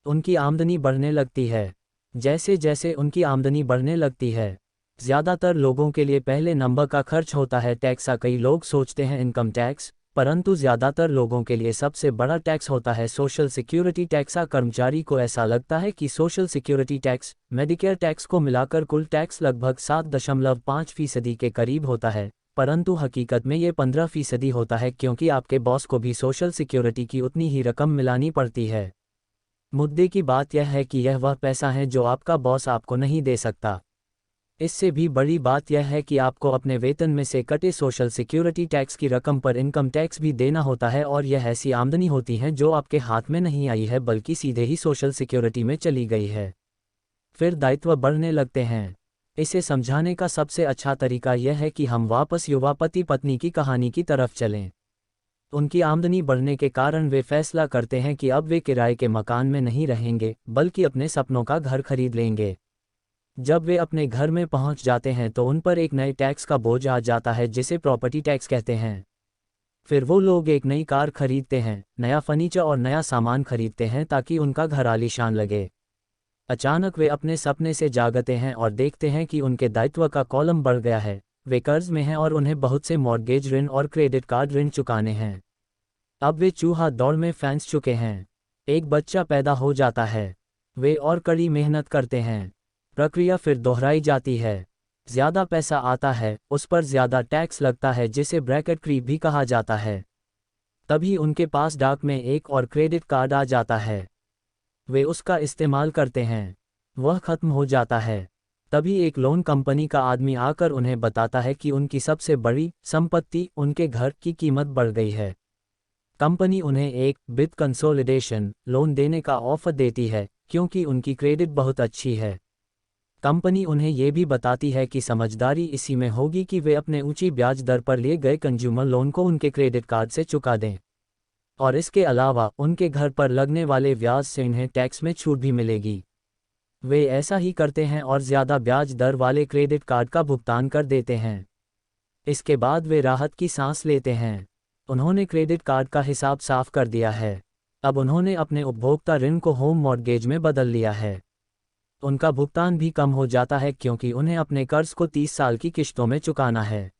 उनकी आमदनी बढ़ने लगती है। जैसे जैसे उनकी आमदनी बढ़ने लगती है, ज़्यादातर लोगों के लिए पहले नंबर का खर्च होता है टैक्स। कई लोग सोचते हैं इनकम टैक्स, परंतु ज़्यादातर लोगों के लिए सबसे बड़ा टैक्स होता है सोशल सिक्योरिटी टैक्स। कर्मचारी को ऐसा लगता है कि social security tax, Medicare tax को मिलाकर कुल टैक्स लगभग 7.5% के करीब होता है, परंतु हकीकत में ये 15% होता है क्योंकि आपके बॉस को भी सोशल सिक्योरिटी की उतनी ही रकम मिलानी पड़ती है। मुद्दे की बात यह है कि यह वह पैसा है जो आपका बॉस आपको नहीं दे सकता। इससे भी बड़ी बात यह है कि आपको अपने वेतन में से कटे सोशल सिक्योरिटी टैक्स की रकम पर इनकम टैक्स भी देना होता है, और यह ऐसी आमदनी होती है जो आपके हाथ में नहीं आई है बल्कि सीधे ही सोशल सिक्योरिटी में चली गई है। फिर दायित्व बढ़ने लगते हैं। इसे समझाने का सबसे अच्छा तरीका यह है कि हम वापस युवा पति पत्नी की कहानी की तरफ चलें। उनकी आमदनी बढ़ने के कारण वे फैसला करते हैं कि अब वे किराए के मकान में नहीं रहेंगे बल्कि अपने सपनों का घर खरीद लेंगे। जब वे अपने घर में पहुंच जाते हैं तो उन पर एक नए टैक्स का बोझ आ जाता है जिसे प्रॉपर्टी टैक्स कहते हैं। फिर वो लोग एक नई कार खरीदते हैं, नया फर्नीचर और नया सामान खरीदते हैं ताकि उनका घर आलीशान लगे। अचानक वे अपने सपने से जागते हैं और देखते हैं कि उनके दायित्व का कॉलम बढ़ गया है। वे कर्ज में हैं और उन्हें बहुत से मॉर्गेज ऋण और क्रेडिट कार्ड ऋण चुकाने हैं। अब वे चूहा दौड़ में फंस चुके हैं। एक बच्चा पैदा हो जाता है। वे और कड़ी मेहनत करते हैं। प्रक्रिया फिर दोहराई जाती है। ज़्यादा पैसा आता है, उस पर ज़्यादा टैक्स लगता है जिसे ब्रैकेट क्रीप भी कहा जाता है। तभी उनके पास डाक में एक और क्रेडिट कार्ड आ जाता है। वे उसका इस्तेमाल करते हैं, वह खत्म हो जाता है। तभी एक लोन कंपनी का आदमी आकर उन्हें बताता है कि उनकी सबसे बड़ी संपत्ति, उनके घर की कीमत बढ़ गई है। कंपनी उन्हें एक वित्त कंसोलिडेशन लोन देने का ऑफर देती है क्योंकि उनकी क्रेडिट बहुत अच्छी है। कंपनी उन्हें ये भी बताती है कि समझदारी इसी में होगी कि वे अपने ऊंची ब्याज दर पर लिए गए कंज्यूमर लोन को उनके क्रेडिट कार्ड से चुका दें, और इसके अलावा उनके घर पर लगने वाले ब्याज से इन्हें टैक्स में छूट भी मिलेगी। वे ऐसा ही करते हैं और ज़्यादा ब्याज दर वाले क्रेडिट कार्ड का भुगतान कर देते हैं। इसके बाद वे राहत की सांस लेते हैं। उन्होंने क्रेडिट कार्ड का हिसाब साफ कर दिया है। अब उन्होंने अपने उपभोक्ता ऋण को होम मॉर्गेज में बदल लिया है। उनका भुगतान भी कम हो जाता है क्योंकि उन्हें अपने कर्ज को 30 साल की किश्तों में चुकाना है।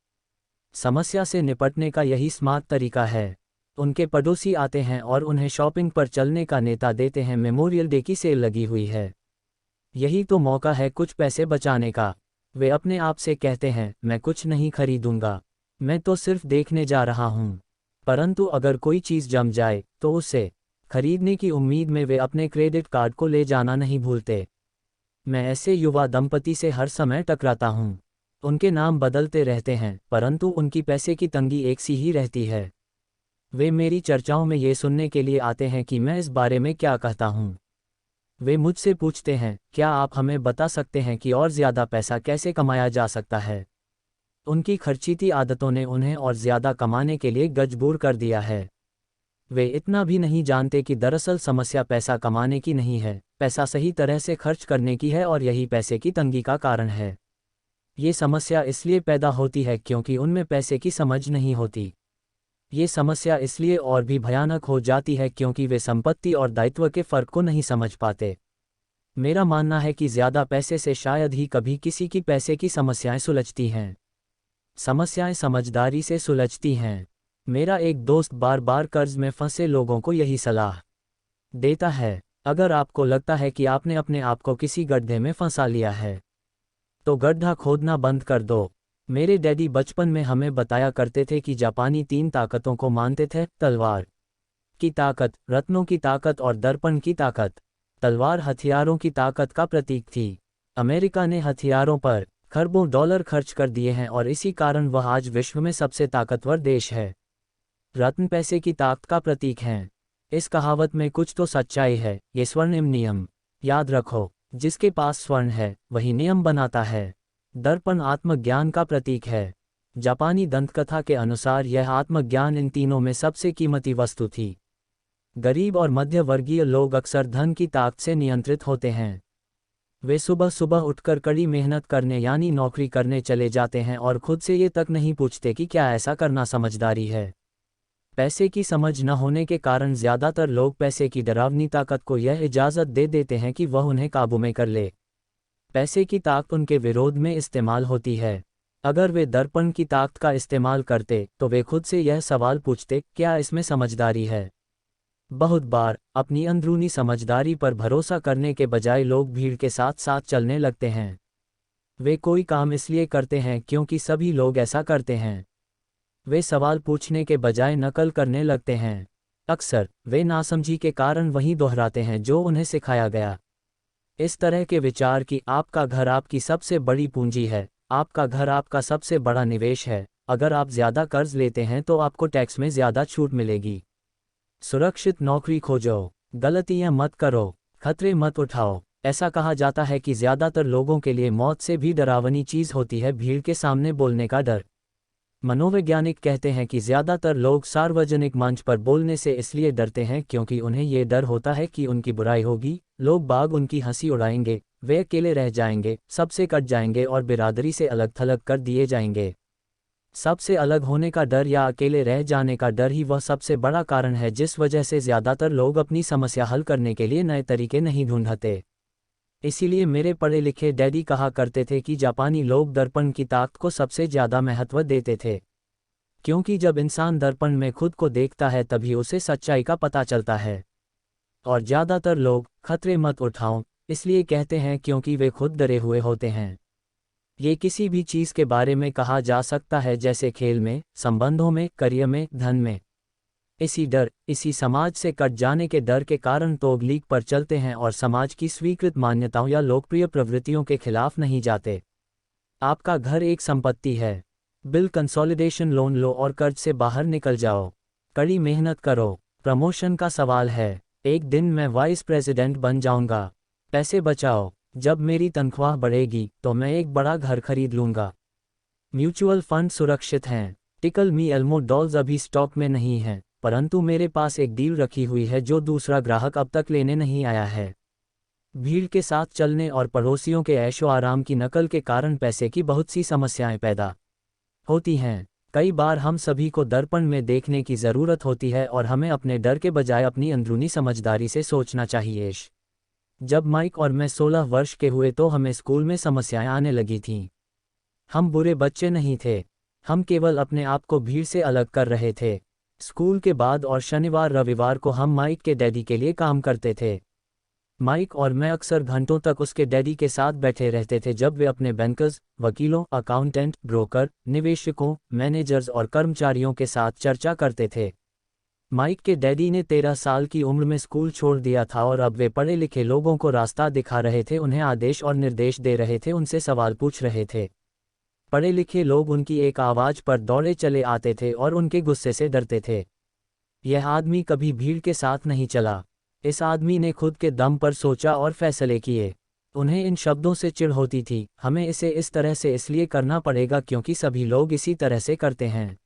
समस्या से निपटने का यही स्मार्ट तरीका है। उनके पड़ोसी आते हैं और उन्हें शॉपिंग पर चलने का नेता देते हैं। मेमोरियल डे की सेल लगी हुई है, यही तो मौका है कुछ पैसे बचाने का। वे अपने आप से कहते हैं, मैं कुछ नहीं खरीदूंगा, मैं तो सिर्फ देखने जा रहा हूं। परंतु अगर कोई चीज़ जम जाए तो उसे खरीदने की उम्मीद में वे अपने क्रेडिट कार्ड को ले जाना नहीं भूलते। मैं ऐसे युवा दंपति से हर समय टकराता हूं। उनके नाम बदलते रहते हैं परंतु उनकी पैसे की तंगी एक सी ही रहती है। वे मेरी चर्चाओं में ये सुनने के लिए आते हैं कि मैं इस बारे में क्या कहता हूं। वे मुझसे पूछते हैं, क्या आप हमें बता सकते हैं कि और ज़्यादा पैसा कैसे कमाया जा सकता है। उनकी खर्चीती आदतों ने उन्हें और ज़्यादा कमाने के लिए मजबूर कर दिया है। वे इतना भी नहीं जानते कि दरअसल समस्या पैसा कमाने की नहीं है, पैसा सही तरह से खर्च करने की है, और यही पैसे की तंगी का कारण है। ये समस्या इसलिए पैदा होती है क्योंकि उनमें पैसे की समझ नहीं होती। ये समस्या इसलिए और भी भयानक हो जाती है क्योंकि वे संपत्ति और दायित्व के फ़र्क को नहीं समझ पाते। मेरा मानना है कि ज़्यादा पैसे से शायद ही कभी किसी की पैसे की समस्याएं सुलझती हैं। समस्याएं समझदारी से सुलझती हैं। मेरा एक दोस्त बार बार कर्ज में फंसे लोगों को यही सलाह देता है, अगर आपको लगता है कि आपने अपने आप को किसी गड्ढे में फंसा लिया है तो गड्ढा खोदना बंद कर दो। मेरे डैडी बचपन में हमें बताया करते थे कि जापानी 3 ताकतों को मानते थे, तलवार की ताकत, रत्नों की ताकत और दर्पण की ताकत। तलवार हथियारों की ताकत का प्रतीक थी। अमेरिका ने हथियारों पर खरबों डॉलर खर्च कर दिए हैं और इसी कारण वह आज विश्व में सबसे ताकतवर देश है। रत्न पैसे की ताकत का प्रतीक हैं। इस कहावत में कुछ तो सच्चाई है। ये स्वर्णिम नियम याद रखो, जिसके पास स्वर्ण है वही नियम बनाता है। दर्पण आत्मज्ञान का प्रतीक है। जापानी दंतकथा के अनुसार यह आत्मज्ञान इन तीनों में सबसे कीमती वस्तु थी। गरीब और मध्य वर्गीय लोग अक्सर धन की ताकत से नियंत्रित होते हैं। वे सुबह सुबह उठकर कड़ी मेहनत करने यानी नौकरी करने चले जाते हैं और खुद से ये तक नहीं पूछते कि क्या ऐसा करना समझदारी है। पैसे की समझ न होने के कारण ज़्यादातर लोग पैसे की डरावनी ताकत को यह इजाज़त दे देते हैं कि वह उन्हें काबू में कर ले। पैसे की ताकत उनके विरोध में इस्तेमाल होती है। अगर वे दर्पण की ताकत का इस्तेमाल करते तो वे खुद से यह सवाल पूछते, क्या इसमें समझदारी है। बहुत बार अपनी अंदरूनी समझदारी पर भरोसा करने के बजाय लोग भीड़ के साथ साथ चलने लगते हैं। वे कोई काम इसलिए करते हैं क्योंकि सभी लोग ऐसा करते हैं। वे सवाल पूछने के बजाय नकल करने लगते हैं। अक्सर वे नासमझी के कारण वही दोहराते हैं जो उन्हें सिखाया गया। इस तरह के विचार कि आपका घर आपकी सबसे बड़ी पूंजी है, आपका घर आपका सबसे बड़ा निवेश है, अगर आप ज़्यादा कर्ज लेते हैं तो आपको टैक्स में ज़्यादा छूट मिलेगी। सुरक्षित नौकरी खोजो, गलतियां मत करो, खतरे मत उठाओ। ऐसा कहा जाता है कि ज़्यादातर लोगों के लिए मौत से भी डरावनी चीज़ होती है भीड़ के सामने बोलने का डर। मनोवैज्ञानिक कहते हैं कि ज़्यादातर लोग सार्वजनिक मंच पर बोलने से इसलिए डरते हैं क्योंकि उन्हें ये डर होता है कि उनकी बुराई होगी, लोग बाग उनकी हंसी उड़ाएंगे, वे अकेले रह जाएंगे, सबसे कट जाएंगे और बिरादरी से अलग थलग कर दिए जाएंगे। सबसे अलग होने का डर या अकेले रह जाने का डर ही वह सबसे बड़ा कारण है जिस वजह से ज़्यादातर लोग अपनी समस्या हल करने के लिए नए तरीके नहीं ढूंढते। इसीलिए मेरे पढ़े लिखे डैडी कहा करते थे कि जापानी लोग दर्पण की ताकत को सबसे ज़्यादा महत्व देते थे, क्योंकि जब इंसान दर्पण में खुद को देखता है तभी उसे सच्चाई का पता चलता है। और ज़्यादातर लोग खतरे मत उठाओ इसलिए कहते हैं क्योंकि वे खुद डरे हुए होते हैं। ये किसी भी चीज़ के बारे में कहा जा सकता है, जैसे खेल में, संबंधों में, करियर में, धन में। इसी समाज से कट जाने के डर के कारण तोग लीक पर चलते हैं और समाज की स्वीकृत मान्यताओं या लोकप्रिय प्रवृत्तियों के खिलाफ नहीं जाते। आपका घर एक संपत्ति है। बिल कंसोलिडेशन लोन लो और कर्ज से बाहर निकल जाओ। कड़ी मेहनत करो। प्रमोशन का सवाल है। एक दिन मैं वाइस प्रेसिडेंट बन जाऊंगा। पैसे बचाओ। जब मेरी तनख्वाह बढ़ेगी तो मैं एक बड़ा घर खरीद लूंगा। म्यूचुअल फंड सुरक्षित हैं। टिकल मी एल्मो डॉल्स अभी स्टॉक में नहीं हैं, परंतु मेरे पास एक डील रखी हुई है जो दूसरा ग्राहक अब तक लेने नहीं आया है। भीड़ के साथ चलने और पड़ोसियों के ऐशो आराम की नकल के कारण पैसे की बहुत सी समस्याएं पैदा होती हैं। कई बार हम सभी को दर्पण में देखने की ज़रूरत होती है और हमें अपने डर के बजाय अपनी अंदरूनी समझदारी से सोचना चाहिए। जब माइक और मैं 16 वर्ष के हुए तो हमें स्कूल में समस्याएं आने लगी थीं। हम बुरे बच्चे नहीं थे, हम केवल अपने आप को भीड़ से अलग कर रहे थे। स्कूल के बाद और शनिवार रविवार को हम माइक के डैडी के लिए काम करते थे। माइक और मैं अक्सर घंटों तक उसके डैडी के साथ बैठे रहते थे जब वे अपने बैंकर्स, वकीलों, अकाउंटेंट, ब्रोकर, निवेशकों, मैनेजर्स और कर्मचारियों के साथ चर्चा करते थे। माइक के डैडी ने 13 साल की उम्र में स्कूल छोड़ दिया था और अब वे पढ़े लिखे लोगों को रास्ता दिखा रहे थे, उन्हें आदेश और निर्देश दे रहे थे, उनसे सवाल पूछ रहे थे। पढ़े लिखे लोग उनकी एक आवाज़ पर दौड़े चले आते थे और उनके गुस्से से डरते थे। यह आदमी कभी भीड़ के साथ नहीं चला। इस आदमी ने खुद के दम पर सोचा और फैसले किए। उन्हें इन शब्दों से चिढ़ होती थी, हमें इसे इस तरह से इसलिए करना पड़ेगा क्योंकि सभी लोग इसी तरह से करते हैं।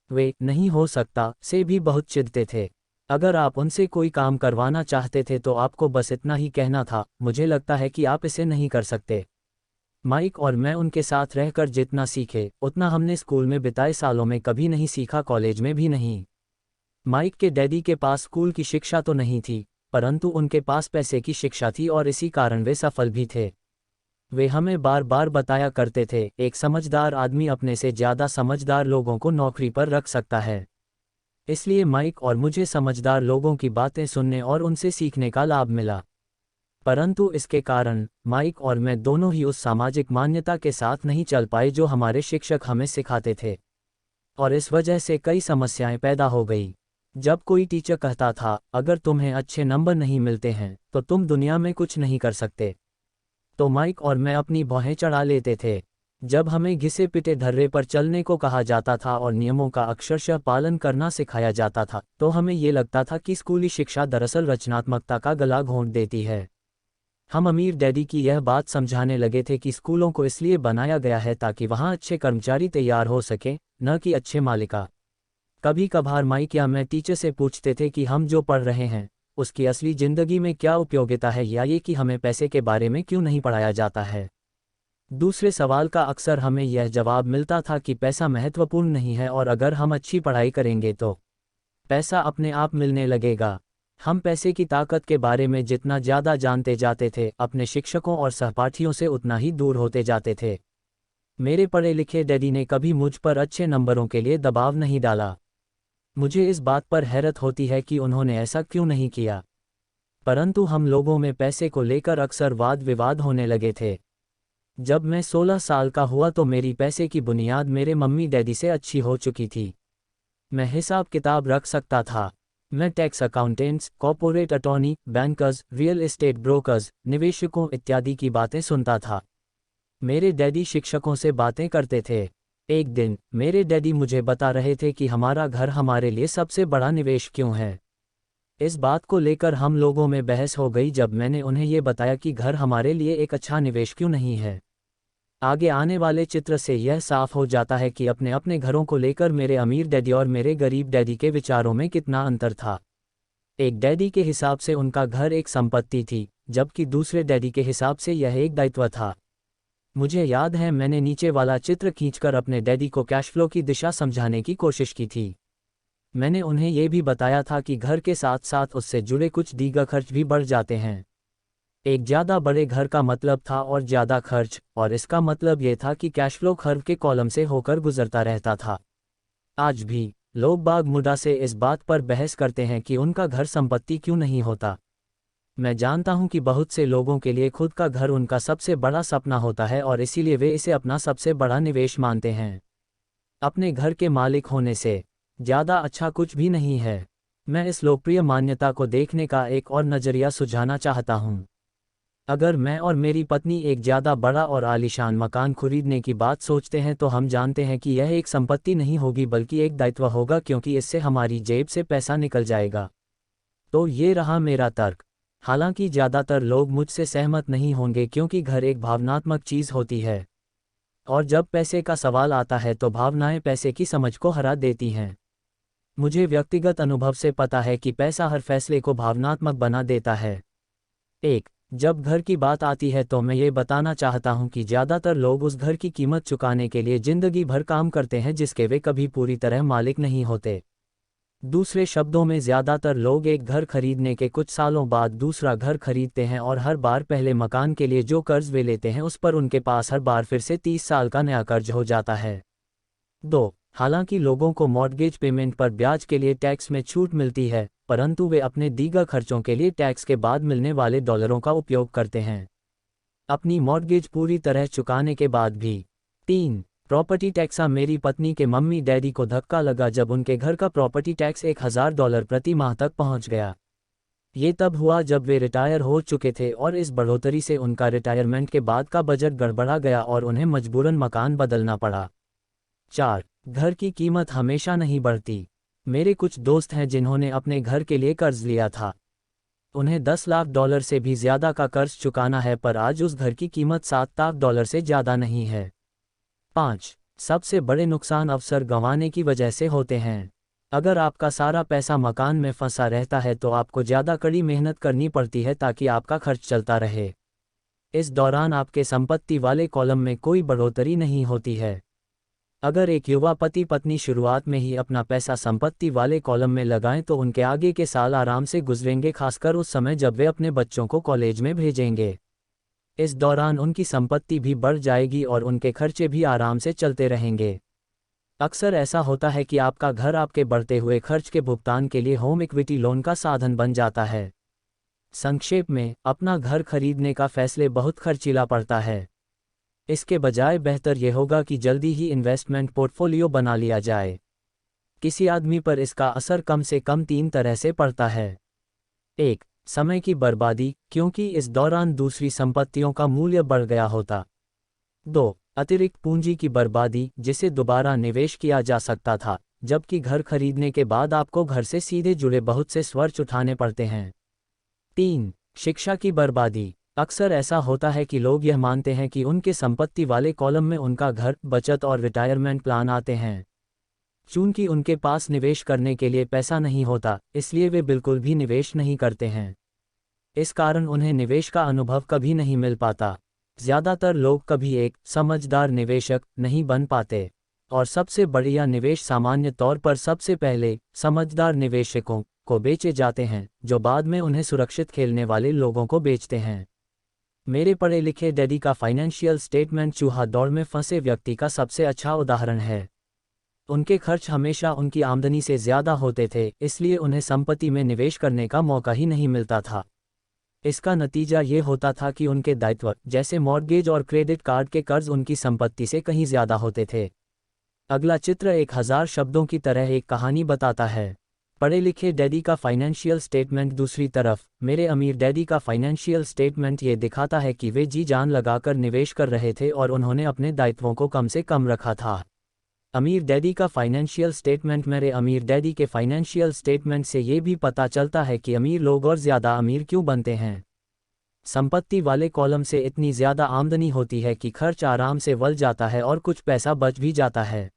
वे नहीं हो सकता से भी बहुत चिढ़ते थे। अगर आप उनसे कोई काम करवाना चाहते थे तो आपको बस इतना ही कहना था, मुझे लगता है कि आप इसे नहीं कर सकते। माइक और मैं उनके साथ रहकर जितना सीखे उतना हमने स्कूल में बिताए सालों में कभी नहीं सीखा, कॉलेज में भी नहीं। माइक के डैडी के पास स्कूल की शिक्षा तो नहीं थी, परंतु उनके पास पैसे की शिक्षा थी और इसी कारण वे सफल भी थे। वे हमें बार बार बताया करते थे, एक समझदार आदमी अपने से ज़्यादा समझदार लोगों को नौकरी पर रख सकता है। इसलिए माइक और मुझे समझदार लोगों की बातें सुनने और उनसे सीखने का लाभ मिला। परंतु इसके कारण माइक और मैं दोनों ही उस सामाजिक मान्यता के साथ नहीं चल पाए जो हमारे शिक्षक हमें सिखाते थे, और इस वजह से कई समस्याएं पैदा हो गई। जब कोई टीचर कहता था, अगर तुम्हें अच्छे नंबर नहीं मिलते हैं तो तुम दुनिया में कुछ नहीं कर सकते, तो माइक और मैं अपनी भौहें चढ़ा लेते थे। जब हमें घिसे पिटे ढर्रे पर चलने को कहा जाता था और नियमों का अक्षरशः पालन करना सिखाया जाता था, तो हमें ये लगता था कि स्कूली शिक्षा दरअसल रचनात्मकता का गला घोंट देती है। हम अमीर डैडी की यह बात समझाने लगे थे कि स्कूलों को इसलिए बनाया गया है ताकि वहाँ अच्छे कर्मचारी तैयार हो सकें, न कि अच्छे मालिका। कभी कभार माइक या मैं टीचर से पूछते थे कि हम जो पढ़ रहे हैं उसकी असली ज़िंदगी में क्या उपयोगिता है, या ये कि हमें पैसे के बारे में क्यों नहीं पढ़ाया जाता है। दूसरे सवाल का अक्सर हमें यह जवाब मिलता था कि पैसा महत्वपूर्ण नहीं है और अगर हम अच्छी पढ़ाई करेंगे तो पैसा अपने आप मिलने लगेगा। हम पैसे की ताकत के बारे में जितना ज़्यादा जानते जाते थे, अपने शिक्षकों और सहपाठियों से उतना ही दूर होते जाते थे। मेरे पढ़े लिखे डैडी ने कभी मुझ पर अच्छे नंबरों के लिए दबाव नहीं डाला। मुझे इस बात पर हैरत होती है कि उन्होंने ऐसा क्यों नहीं किया, परंतु हम लोगों में पैसे को लेकर अक्सर वाद विवाद होने लगे थे। जब मैं 16 साल का हुआ तो मेरी पैसे की बुनियाद मेरे मम्मी डैडी से अच्छी हो चुकी थी। मैं हिसाब किताब रख सकता था। मैं tax accountants, corporate attorney, bankers, real estate brokers, निवेशकों इत्यादि की बातें सुनता था। मेरे डैडी शिक्षकों से बातें करते थे। एक दिन मेरे डैडी मुझे बता रहे थे कि हमारा घर हमारे लिए सबसे बड़ा निवेश क्यों है। इस बात को लेकर हम लोगों में बहस हो गई जब मैंने उन्हें ये बताया कि घर हमारे लिए एक अच्छा निवेश क्यों नहीं है। आगे आने वाले चित्र से यह साफ हो जाता है कि अपने अपने घरों को लेकर मेरे अमीर डैडी और मेरे गरीब डैडी के विचारों में कितना अंतर था। एक डैडी के हिसाब से उनका घर एक संपत्ति थी, जबकि दूसरे डैडी के हिसाब से यह एक दायित्व था। मुझे याद है मैंने नीचे वाला चित्र खींचकर अपने डैडी को कैश फ्लो की दिशा समझाने की कोशिश की थी। मैंने उन्हें यह भी बताया था कि घर के साथ साथ उससे जुड़े कुछ दीगर खर्च भी बढ़ जाते हैं। एक ज़्यादा बड़े घर का मतलब था और ज़्यादा खर्च, और इसका मतलब यह था कि कैश फ्लो खर्व के कॉलम से होकर गुजरता रहता था। आज भी लोग बाग मुद्दा से इस बात पर बहस करते हैं कि उनका घर संपत्ति क्यों नहीं होता। मैं जानता हूं कि बहुत से लोगों के लिए खुद का घर उनका सबसे बड़ा सपना होता है और इसीलिए वे इसे अपना सबसे बड़ा निवेश मानते हैं। अपने घर के मालिक होने से ज़्यादा अच्छा कुछ भी नहीं है। मैं इस लोकप्रिय मान्यता को देखने का एक और नज़रिया सुझाना चाहता हूँ। अगर मैं और मेरी पत्नी एक ज़्यादा बड़ा और आलीशान मकान खरीदने की बात सोचते हैं तो हम जानते हैं कि यह एक संपत्ति नहीं होगी बल्कि एक दायित्व होगा, क्योंकि इससे हमारी जेब से पैसा निकल जाएगा। तो ये रहा मेरा तर्क। हालांकि ज़्यादातर लोग मुझसे सहमत नहीं होंगे, क्योंकि घर एक भावनात्मक चीज़ होती है और जब पैसे का सवाल आता है तो भावनाएं पैसे की समझ को हरा देती हैं। मुझे व्यक्तिगत अनुभव से पता है कि पैसा हर फैसले को भावनात्मक बना देता है। जब घर की बात आती है तो मैं ये बताना चाहता हूँ कि ज़्यादातर लोग उस घर की कीमत चुकाने के लिए ज़िंदगी भर काम करते हैं जिसके वे कभी पूरी तरह मालिक नहीं होते। दूसरे शब्दों में, ज़्यादातर लोग एक घर खरीदने के कुछ सालों बाद दूसरा घर खरीदते हैं और हर बार पहले मकान के लिए जो कर्ज वे लेते हैं उस पर उनके पास हर बार फिर से 30 साल का नया कर्ज हो जाता है। 2. हालांकि लोगों को मॉर्गेज पेमेंट पर ब्याज के लिए टैक्स में छूट मिलती है, परंतु वे अपने दीगर खर्चों के लिए टैक्स के बाद मिलने वाले डॉलरों का उपयोग करते हैं अपनी मॉर्गेज पूरी तरह चुकाने के बाद भी। 3. Property tax. मेरी पत्नी के मम्मी डैडी को धक्का लगा जब उनके घर का प्रॉपर्टी टैक्स $1000 प्रति माह तक पहुंच गया। ये तब हुआ जब वे रिटायर हो चुके थे और इस बढ़ोतरी से उनका रिटायरमेंट के बाद का बजट गड़बड़ा गया और उन्हें मजबूरन मकान बदलना पड़ा। 4. घर की कीमत हमेशा नहीं बढ़ती। मेरे कुछ दोस्त हैं जिन्होंने अपने घर के लिए कर्ज लिया था। उन्हें $10 लाख से भी ज़्यादा का कर्ज चुकाना है, पर आज उस घर की कीमत $7 लाख से ज़्यादा नहीं है। 5. सबसे बड़े नुकसान अवसर गंवाने की वजह से होते हैं। अगर आपका सारा पैसा मकान में फंसा रहता है तो आपको ज़्यादा कड़ी मेहनत करनी पड़ती है ताकि आपका खर्च चलता रहे। इस दौरान आपके संपत्ति वाले कॉलम में कोई बढ़ोतरी नहीं होती है। अगर एक युवा पति पत्नी शुरुआत में ही अपना पैसा संपत्ति वाले कॉलम में लगाएं तो उनके आगे के साल आराम से गुजरेंगे, खासकर उस समय जब वे अपने बच्चों को कॉलेज में भेजेंगे। इस दौरान उनकी संपत्ति भी बढ़ जाएगी और उनके खर्चे भी आराम से चलते रहेंगे। अक्सर ऐसा होता है कि आपका घर आपके बढ़ते हुए खर्च के भुगतान के लिए होम इक्विटी लोन का साधन बन जाता है। संक्षेप में, अपना घर खरीदने का फैसले बहुत खर्चीला पड़ता है। इसके बजाय बेहतर यह होगा कि जल्दी ही इन्वेस्टमेंट पोर्टफोलियो बना लिया जाए। किसी आदमी पर इसका असर कम से कम 3 तरह से पड़ता है। 1. समय की बर्बादी, क्योंकि इस दौरान दूसरी संपत्तियों का मूल्य बढ़ गया होता। 2. अतिरिक्त पूंजी की बर्बादी, जिसे दोबारा निवेश किया जा सकता था, जबकि घर खरीदने के बाद आपको घर से सीधे जुड़े बहुत से स्वर्च उठाने पड़ते हैं। 3. शिक्षा की बर्बादी। अक्सर ऐसा होता है कि लोग यह मानते हैं कि उनके संपत्ति वाले कॉलम में उनका घर, बचत और रिटायरमेंट प्लान आते हैं। चूंकि उनके पास निवेश करने के लिए पैसा नहीं होता, इसलिए वे बिल्कुल भी निवेश नहीं करते हैं। इस कारण उन्हें निवेश का अनुभव कभी नहीं मिल पाता। ज़्यादातर लोग कभी एक समझदार निवेशक नहीं बन पाते, और सबसे बढ़िया निवेश सामान्य तौर पर सबसे पहले समझदार निवेशकों को बेचे जाते हैं, जो बाद में उन्हें सुरक्षित खेलने वाले लोगों को बेचते हैं। मेरे पढ़े लिखे डैडी का फाइनेंशियल स्टेटमेंट चूहा दौड़ में फंसे व्यक्ति का सबसे अच्छा उदाहरण है। उनके खर्च हमेशा उनकी आमदनी से ज़्यादा होते थे, इसलिए उन्हें संपत्ति में निवेश करने का मौका ही नहीं मिलता था। इसका नतीजा ये होता था कि उनके दायित्व, जैसे मॉर्गेज और क्रेडिट कार्ड के कर्ज, उनकी संपत्ति से कहीं ज़्यादा होते थे। अगला चित्र 1000 शब्दों की तरह एक कहानी बताता है। पढ़े लिखे डैडी का फाइनेंशियल स्टेटमेंट। दूसरी तरफ, मेरे अमीर डैडी का फाइनेंशियल स्टेटमेंट ये दिखाता है कि वे जी जान लगाकर निवेश कर रहे थे और उन्होंने अपने दायित्वों को कम से कम रखा था। अमीर डैडी का फाइनेंशियल स्टेटमेंट। मेरे अमीर डैडी के फाइनेंशियल स्टेटमेंट से ये भी पता चलता है कि अमीर लोग और ज़्यादा अमीर क्यों बनते हैं। संपत्ति वाले कॉलम से इतनी ज़्यादा आमदनी होती है कि खर्च आराम से वल जाता है और कुछ पैसा बच भी जाता है।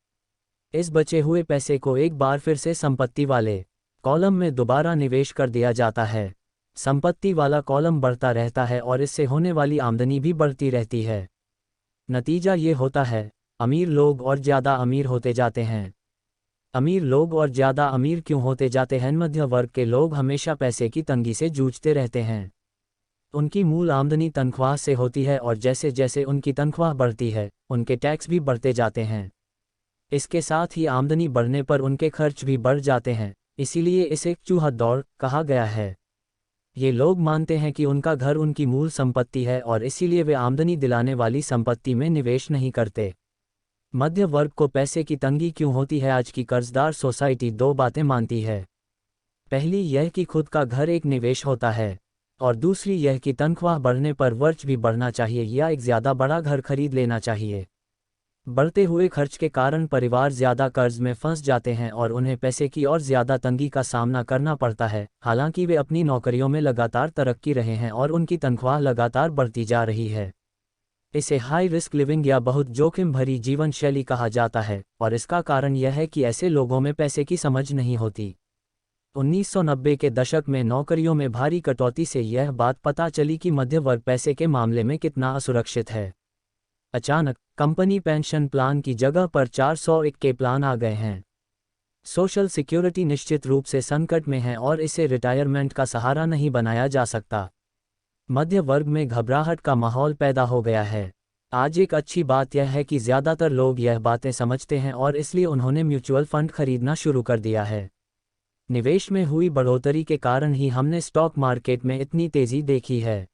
इस बचे हुए पैसे को एक बार फिर से संपत्ति वाले कॉलम में दोबारा निवेश कर दिया जाता है। संपत्ति वाला कॉलम बढ़ता रहता है और इससे होने वाली आमदनी भी बढ़ती रहती है। नतीजा ये होता है, अमीर लोग और ज़्यादा अमीर होते जाते हैं। अमीर लोग और ज़्यादा अमीर क्यों होते जाते हैं? मध्य वर्ग के लोग हमेशा पैसे की तंगी से जूझते रहते हैं। उनकी मूल आमदनी तनख्वाह से होती है और जैसे जैसे उनकी तनख्वाह बढ़ती है, उनके टैक्स भी बढ़ते जाते हैं। इसके साथ ही आमदनी बढ़ने पर उनके खर्च भी बढ़ जाते हैं, इसीलिए इसे चूहा दौड़ कहा गया है। ये लोग मानते हैं कि उनका घर उनकी मूल संपत्ति है और इसीलिए वे आमदनी दिलाने वाली संपत्ति में निवेश नहीं करते। मध्य वर्ग को पैसे की तंगी क्यों होती है? आज की कर्जदार सोसाइटी 2 बातें मानती है। पहली यह कि खुद का घर एक निवेश होता है, और दूसरी यह कि तनख्वाह बढ़ने पर खर्च भी बढ़ना चाहिए या एक ज़्यादा बड़ा घर खरीद लेना चाहिए। बढ़ते हुए खर्च के कारण परिवार ज़्यादा कर्ज में फंस जाते हैं और उन्हें पैसे की और ज़्यादा तंगी का सामना करना पड़ता है, हालांकि वे अपनी नौकरियों में लगातार तरक्की रहे हैं और उनकी तनख्वाह लगातार बढ़ती जा रही है। इसे हाई रिस्क लिविंग या बहुत जोखिम भरी जीवन शैली कहा जाता है, और इसका कारण यह है कि ऐसे लोगों में पैसे की समझ नहीं होती। 1990 के दशक में नौकरियों में भारी कटौती से यह बात पता चली कि मध्य वर्ग पैसे के मामले में कितना असुरक्षित है। अचानक कंपनी पेंशन प्लान की जगह पर 401 के प्लान आ गए हैं। सोशल सिक्योरिटी निश्चित रूप से संकट में है और इसे रिटायरमेंट का सहारा नहीं बनाया जा सकता। मध्य वर्ग में घबराहट का माहौल पैदा हो गया है। आज एक अच्छी बात यह है कि ज़्यादातर लोग यह बातें समझते हैं और इसलिए उन्होंने म्यूचुअल फंड खरीदना शुरू कर दिया है। निवेश में हुई बढ़ोतरी के कारण ही हमने स्टॉक मार्केट में इतनी तेज़ी देखी है।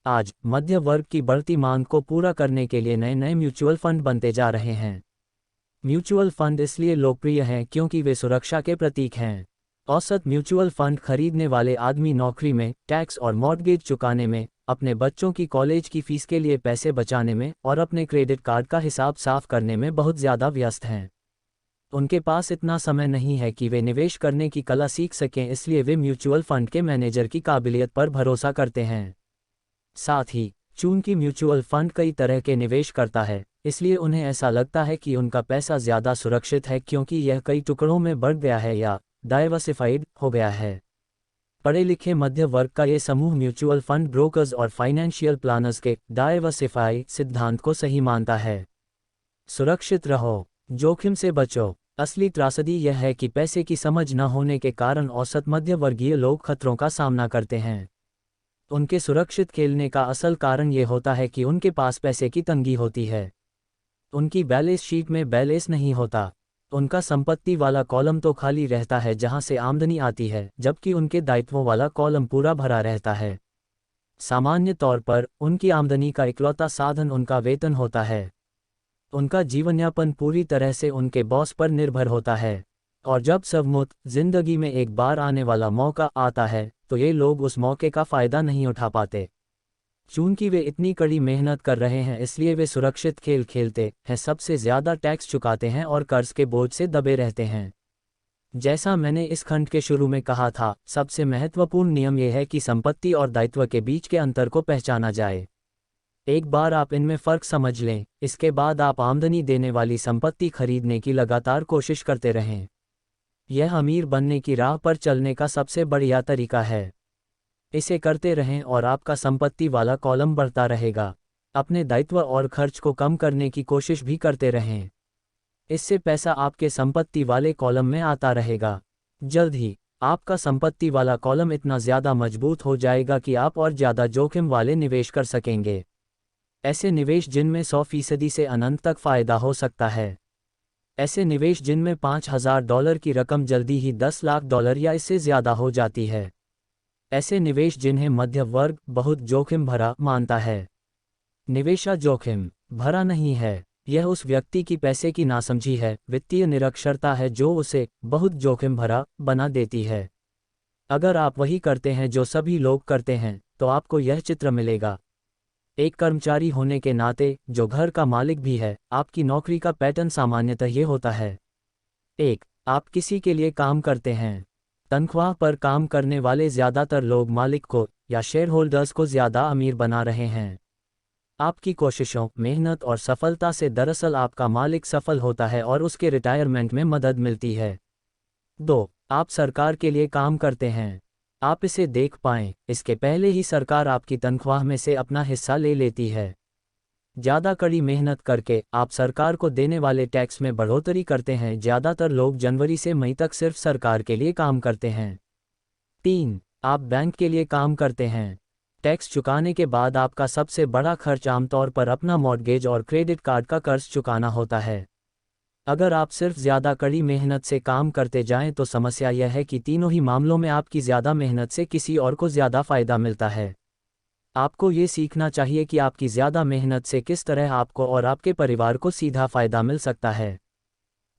आज मध्य वर्ग की बढ़ती मांग को पूरा करने के लिए नए नए म्यूचुअल फंड बनते जा रहे हैं। म्यूचुअल फंड इसलिए लोकप्रिय हैं क्योंकि वे सुरक्षा के प्रतीक हैं। औसत म्यूचुअल फंड खरीदने वाले आदमी नौकरी में, टैक्स और मॉर्गेज चुकाने में, अपने बच्चों की कॉलेज की फीस के लिए पैसे बचाने में और अपने क्रेडिट कार्ड का हिसाब साफ करने में बहुत ज़्यादा व्यस्त हैं। उनके पास इतना समय नहीं है कि वे निवेश करने की कला सीख सकें, इसलिए वे म्यूचुअल फंड के मैनेजर की काबिलियत पर भरोसा करते हैं। साथ ही चूंकि म्यूचुअल फंड कई तरह के निवेश करता है, इसलिए उन्हें ऐसा लगता है कि उनका पैसा ज़्यादा सुरक्षित है क्योंकि यह कई टुकड़ों में बढ़ गया है या डाइवर्सिफाइड हो गया है। पढ़े लिखे मध्य वर्ग का ये समूह म्यूचुअल फंड ब्रोकर्स और फाइनेंशियल प्लानर्स के डाइवर्सिफाई सिद्धांत को सही मानता है। सुरक्षित रहो, जोखिम से बचो। असली त्रासदी यह है कि पैसे की समझ न होने के कारण औसत मध्य वर्गीय लोग खतरों का सामना करते हैं। उनके सुरक्षित खेलने का असल कारण ये होता है कि उनके पास पैसे की तंगी होती है। उनकी बैलेंस शीट में बैलेंस नहीं होता। उनका संपत्ति वाला कॉलम तो खाली रहता है जहां से आमदनी आती है, जबकि उनके दायित्वों वाला कॉलम पूरा भरा रहता है। सामान्य तौर पर उनकी आमदनी का इकलौता साधन उनका वेतन होता है। उनका जीवनयापन पूरी तरह से उनके बॉस पर निर्भर होता है, और जब सबमुक्त जिंदगी में एक बार आने वाला मौका आता है तो ये लोग उस मौके का फ़ायदा नहीं उठा पाते। चूंकि वे इतनी कड़ी मेहनत कर रहे हैं, इसलिए वे सुरक्षित खेल खेलते हैं, सबसे ज़्यादा टैक्स चुकाते हैं और कर्ज के बोझ से दबे रहते हैं। जैसा मैंने इस खंड के शुरू में कहा था, सबसे महत्वपूर्ण नियम यह है कि संपत्ति और दायित्व के बीच के अंतर को पहचाना जाए। एक बार आप इनमें फ़र्क समझ लें, इसके बाद आप आमदनी देने वाली संपत्ति खरीदने की लगातार कोशिश करते रहें। यह अमीर बनने की राह पर चलने का सबसे बढ़िया तरीका है। इसे करते रहें और आपका संपत्ति वाला कॉलम बढ़ता रहेगा। अपने दायित्व और खर्च को कम करने की कोशिश भी करते रहें। इससे पैसा आपके संपत्ति वाले कॉलम में आता रहेगा। जल्द ही आपका संपत्ति वाला कॉलम इतना ज़्यादा मजबूत हो जाएगा कि आप और ज़्यादा जोखिम वाले निवेश कर सकेंगे। ऐसे निवेश जिनमें 100% से अनंत तक फ़ायदा हो सकता है। ऐसे निवेश जिनमें $5000 की रकम जल्दी ही $10 लाख या इससे ज़्यादा हो जाती है। ऐसे निवेश जिन्हें मध्य वर्ग बहुत जोखिम भरा मानता है। निवेशा जोखिम भरा नहीं है, यह उस व्यक्ति की पैसे की नासमझी है, वित्तीय निरक्षरता है जो उसे बहुत जोखिम भरा बना देती है। अगर आप वही करते हैं जो सभी लोग करते हैं, तो आपको यह चित्र मिलेगा। एक कर्मचारी होने के नाते जो घर का मालिक भी है, आपकी नौकरी का पैटर्न सामान्यतः ये होता है। 1. आप किसी के लिए काम करते हैं। तनख्वाह पर काम करने वाले ज़्यादातर लोग मालिक को या शेयर होल्डर्स को ज़्यादा अमीर बना रहे हैं। आपकी कोशिशों, मेहनत और सफलता से दरअसल आपका मालिक सफल होता है और उसके रिटायरमेंट में मदद मिलती है। 2. आप सरकार के लिए काम करते हैं। आप इसे देख पाएं, इसके पहले ही सरकार आपकी तनख्वाह में से अपना हिस्सा ले लेती है। ज़्यादा कड़ी मेहनत करके आप सरकार को देने वाले टैक्स में बढ़ोतरी करते हैं। ज़्यादातर लोग जनवरी से मई तक सिर्फ सरकार के लिए काम करते हैं। 3. आप बैंक के लिए काम करते हैं। टैक्स चुकाने के बाद आपका सबसे बड़ा खर्च आमतौर पर अपना मॉर्गेज और क्रेडिट कार्ड का कर्ज चुकाना होता है। अगर आप सिर्फ ज़्यादा कड़ी मेहनत से काम करते जाएं तो समस्या यह है कि तीनों ही मामलों में आपकी ज़्यादा मेहनत से किसी और को ज़्यादा फ़ायदा मिलता है। आपको ये सीखना चाहिए कि आपकी ज़्यादा मेहनत से किस तरह आपको और आपके परिवार को सीधा फ़ायदा मिल सकता है।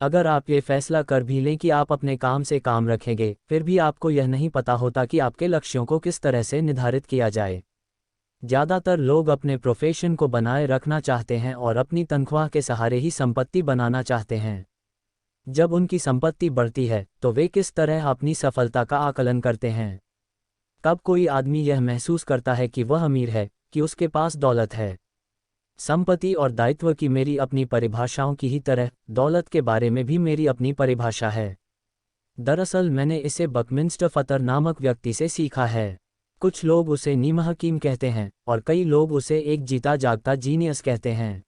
अगर आप ये फैसला कर भी लें कि आप अपने काम से काम रखेंगे, फिर भी आपको यह नहीं पता होता कि आपके लक्ष्यों को किस तरह से निर्धारित किया जाए। ज़्यादातर लोग अपने प्रोफेशन को बनाए रखना चाहते हैं और अपनी तनख्वाह के सहारे ही संपत्ति बनाना चाहते हैं। जब उनकी संपत्ति बढ़ती है तो वे किस तरह अपनी सफलता का आकलन करते हैं? कब कोई आदमी यह महसूस करता है कि वह अमीर है, कि उसके पास दौलत है? संपत्ति और दायित्व की मेरी अपनी परिभाषाओं की ही तरह दौलत के बारे में भी मेरी अपनी परिभाषा है। दरअसल मैंने इसे बकमिंस्टर फतर नामक व्यक्ति से सीखा है। कुछ लोग उसे नीम हकीम कहते हैं और कई लोग उसे एक जीता जागता जीनियस कहते हैं।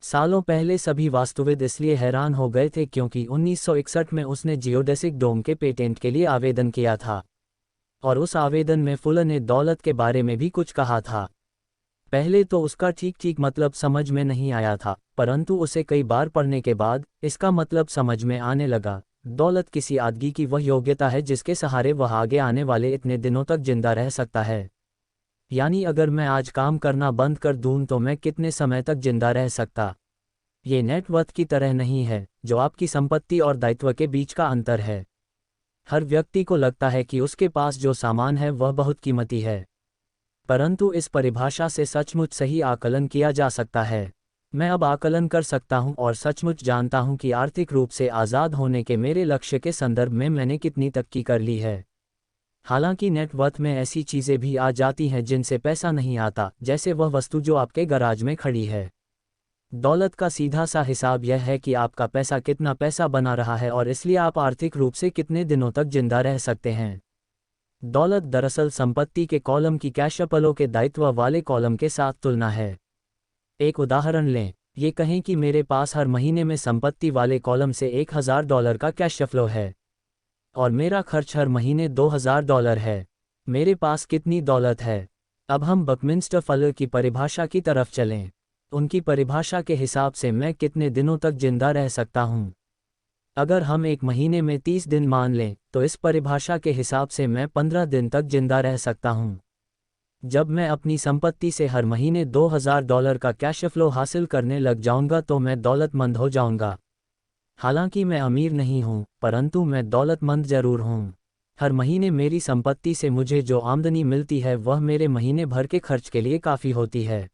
सालों पहले सभी वास्तुविद इसलिए हैरान हो गए थे क्योंकि 1961 में उसने जियोडेसिक डोम के पेटेंट के लिए आवेदन किया था, और उस आवेदन में फुलर ने दौलत के बारे में भी कुछ कहा था। पहले तो उसका ठीक ठीक मतलब समझ में नहीं आया था, परंतु उसे कई बार पढ़ने के बाद इसका मतलब समझ में आने लगा। दौलत किसी आदमी की वह योग्यता है जिसके सहारे वह आगे आने वाले इतने दिनों तक जिंदा रह सकता है। यानी अगर मैं आज काम करना बंद कर दूं तो मैं कितने समय तक जिंदा रह सकता। ये नेटवर्थ की तरह नहीं है, जो आपकी संपत्ति और दायित्व के बीच का अंतर है। हर व्यक्ति को लगता है कि उसके पास जो सामान है वह बहुत कीमती है, परंतु इस परिभाषा से सचमुच सही आकलन किया जा सकता है। मैं अब आकलन कर सकता हूं और सचमुच जानता हूं कि आर्थिक रूप से आज़ाद होने के मेरे लक्ष्य के संदर्भ में मैंने कितनी तरक्की कर ली है। हालांकि नेटवर्थ में ऐसी चीज़ें भी आ जाती हैं जिनसे पैसा नहीं आता, जैसे वह वस्तु जो आपके गराज में खड़ी है। दौलत का सीधा सा हिसाब यह है कि आपका पैसा कितना पैसा बना रहा है और इसलिए आप आर्थिक रूप से कितने दिनों तक जिंदा रह सकते हैं। दौलत दरअसल संपत्ति के कॉलम की कैश फ्लो के दायित्व वाले कॉलम के साथ तुलना है। एक उदाहरण लें, ये कहें कि मेरे पास हर महीने में संपत्ति वाले कॉलम से $1000 का कैश फ्लो है और मेरा खर्च हर महीने $2000 है। मेरे पास कितनी दौलत है? अब हम बकमिंस्टर फलर की परिभाषा की तरफ चलें। उनकी परिभाषा के हिसाब से मैं कितने दिनों तक जिंदा रह सकता हूं? अगर हम एक महीने में 30 दिन मान लें तो इस परिभाषा के हिसाब से मैं 15 दिन तक जिंदा रह सकता हूं। जब मैं अपनी संपत्ति से हर महीने $2000 का कैश फ्लो हासिल करने लग जाऊंगा तो मैं दौलतमंद हो जाऊंगा। हालांकि मैं अमीर नहीं हूं, परंतु मैं दौलतमंद जरूर हूं। हर महीने मेरी संपत्ति से मुझे जो आमदनी मिलती है वह मेरे महीने भर के खर्च के लिए काफ़ी होती है।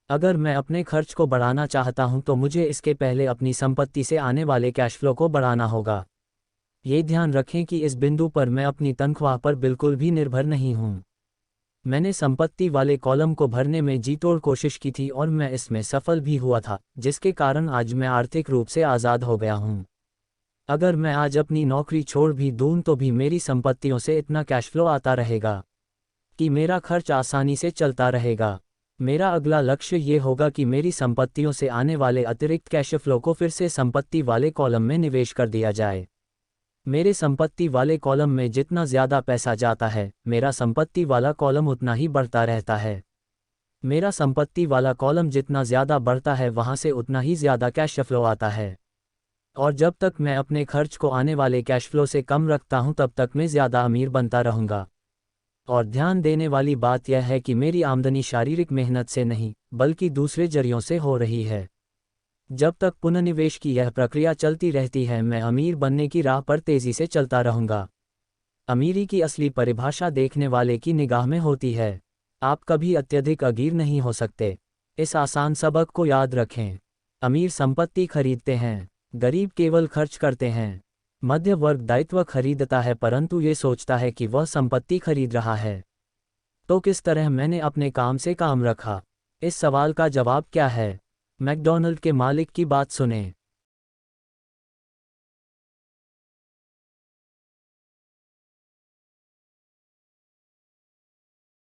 अगर मैं अपने खर्च को बढ़ाना चाहता हूं तो मुझे इसके पहले अपनी संपत्ति से आने वाले कैश फ्लो को बढ़ाना होगा। ये ध्यान रखें कि इस बिंदु पर मैं अपनी तनख्वाह पर बिल्कुल भी निर्भर नहीं हूं। मैंने संपत्ति वाले कॉलम को भरने में जी तोड़ कोशिश की थी और मैं इसमें सफल भी हुआ था, जिसके कारण आज मैं आर्थिक रूप से आज़ाद हो गया हूं। अगर मैं आज अपनी नौकरी छोड़ भी दूं तो भी मेरी संपत्तियों से इतना कैश फ्लो आता रहेगा कि मेरा खर्च आसानी से चलता रहेगा। मेरा अगला लक्ष्य ये होगा कि मेरी संपत्तियों से आने वाले अतिरिक्त कैश फ्लो को फिर से संपत्ति वाले कॉलम में निवेश कर दिया जाए। मेरे संपत्ति वाले कॉलम में जितना ज़्यादा पैसा जाता है, मेरा संपत्ति वाला कॉलम उतना ही बढ़ता रहता है। मेरा संपत्ति वाला कॉलम जितना ज़्यादा बढ़ता है वहाँ से उतना ही ज़्यादा कैश फ्लो आता है। और जब तक मैं अपने खर्च को आने वाले कैश फ्लो से कम रखता हूँ तब तक मैं ज़्यादा अमीर बनता रहूँगा। और ध्यान देने वाली बात यह है कि मेरी आमदनी शारीरिक मेहनत से नहीं बल्कि दूसरे जरियों से हो रही है। जब तक पुनर्निवेश की यह प्रक्रिया चलती रहती है मैं अमीर बनने की राह पर तेजी से चलता रहूँगा। अमीरी की असली परिभाषा देखने वाले की निगाह में होती है। आप कभी अत्यधिक अमीर नहीं हो सकते। इस आसान सबक को याद रखें। अमीर संपत्ति खरीदते हैं, गरीब केवल खर्च करते हैं। मध्य वर्ग दायित्व खरीदता है परंतु ये सोचता है कि वह संपत्ति खरीद रहा है। तो किस तरह मैंने अपने काम से काम रखा? इस सवाल का जवाब क्या है? मैकडॉनल्ड के मालिक की बात सुनें।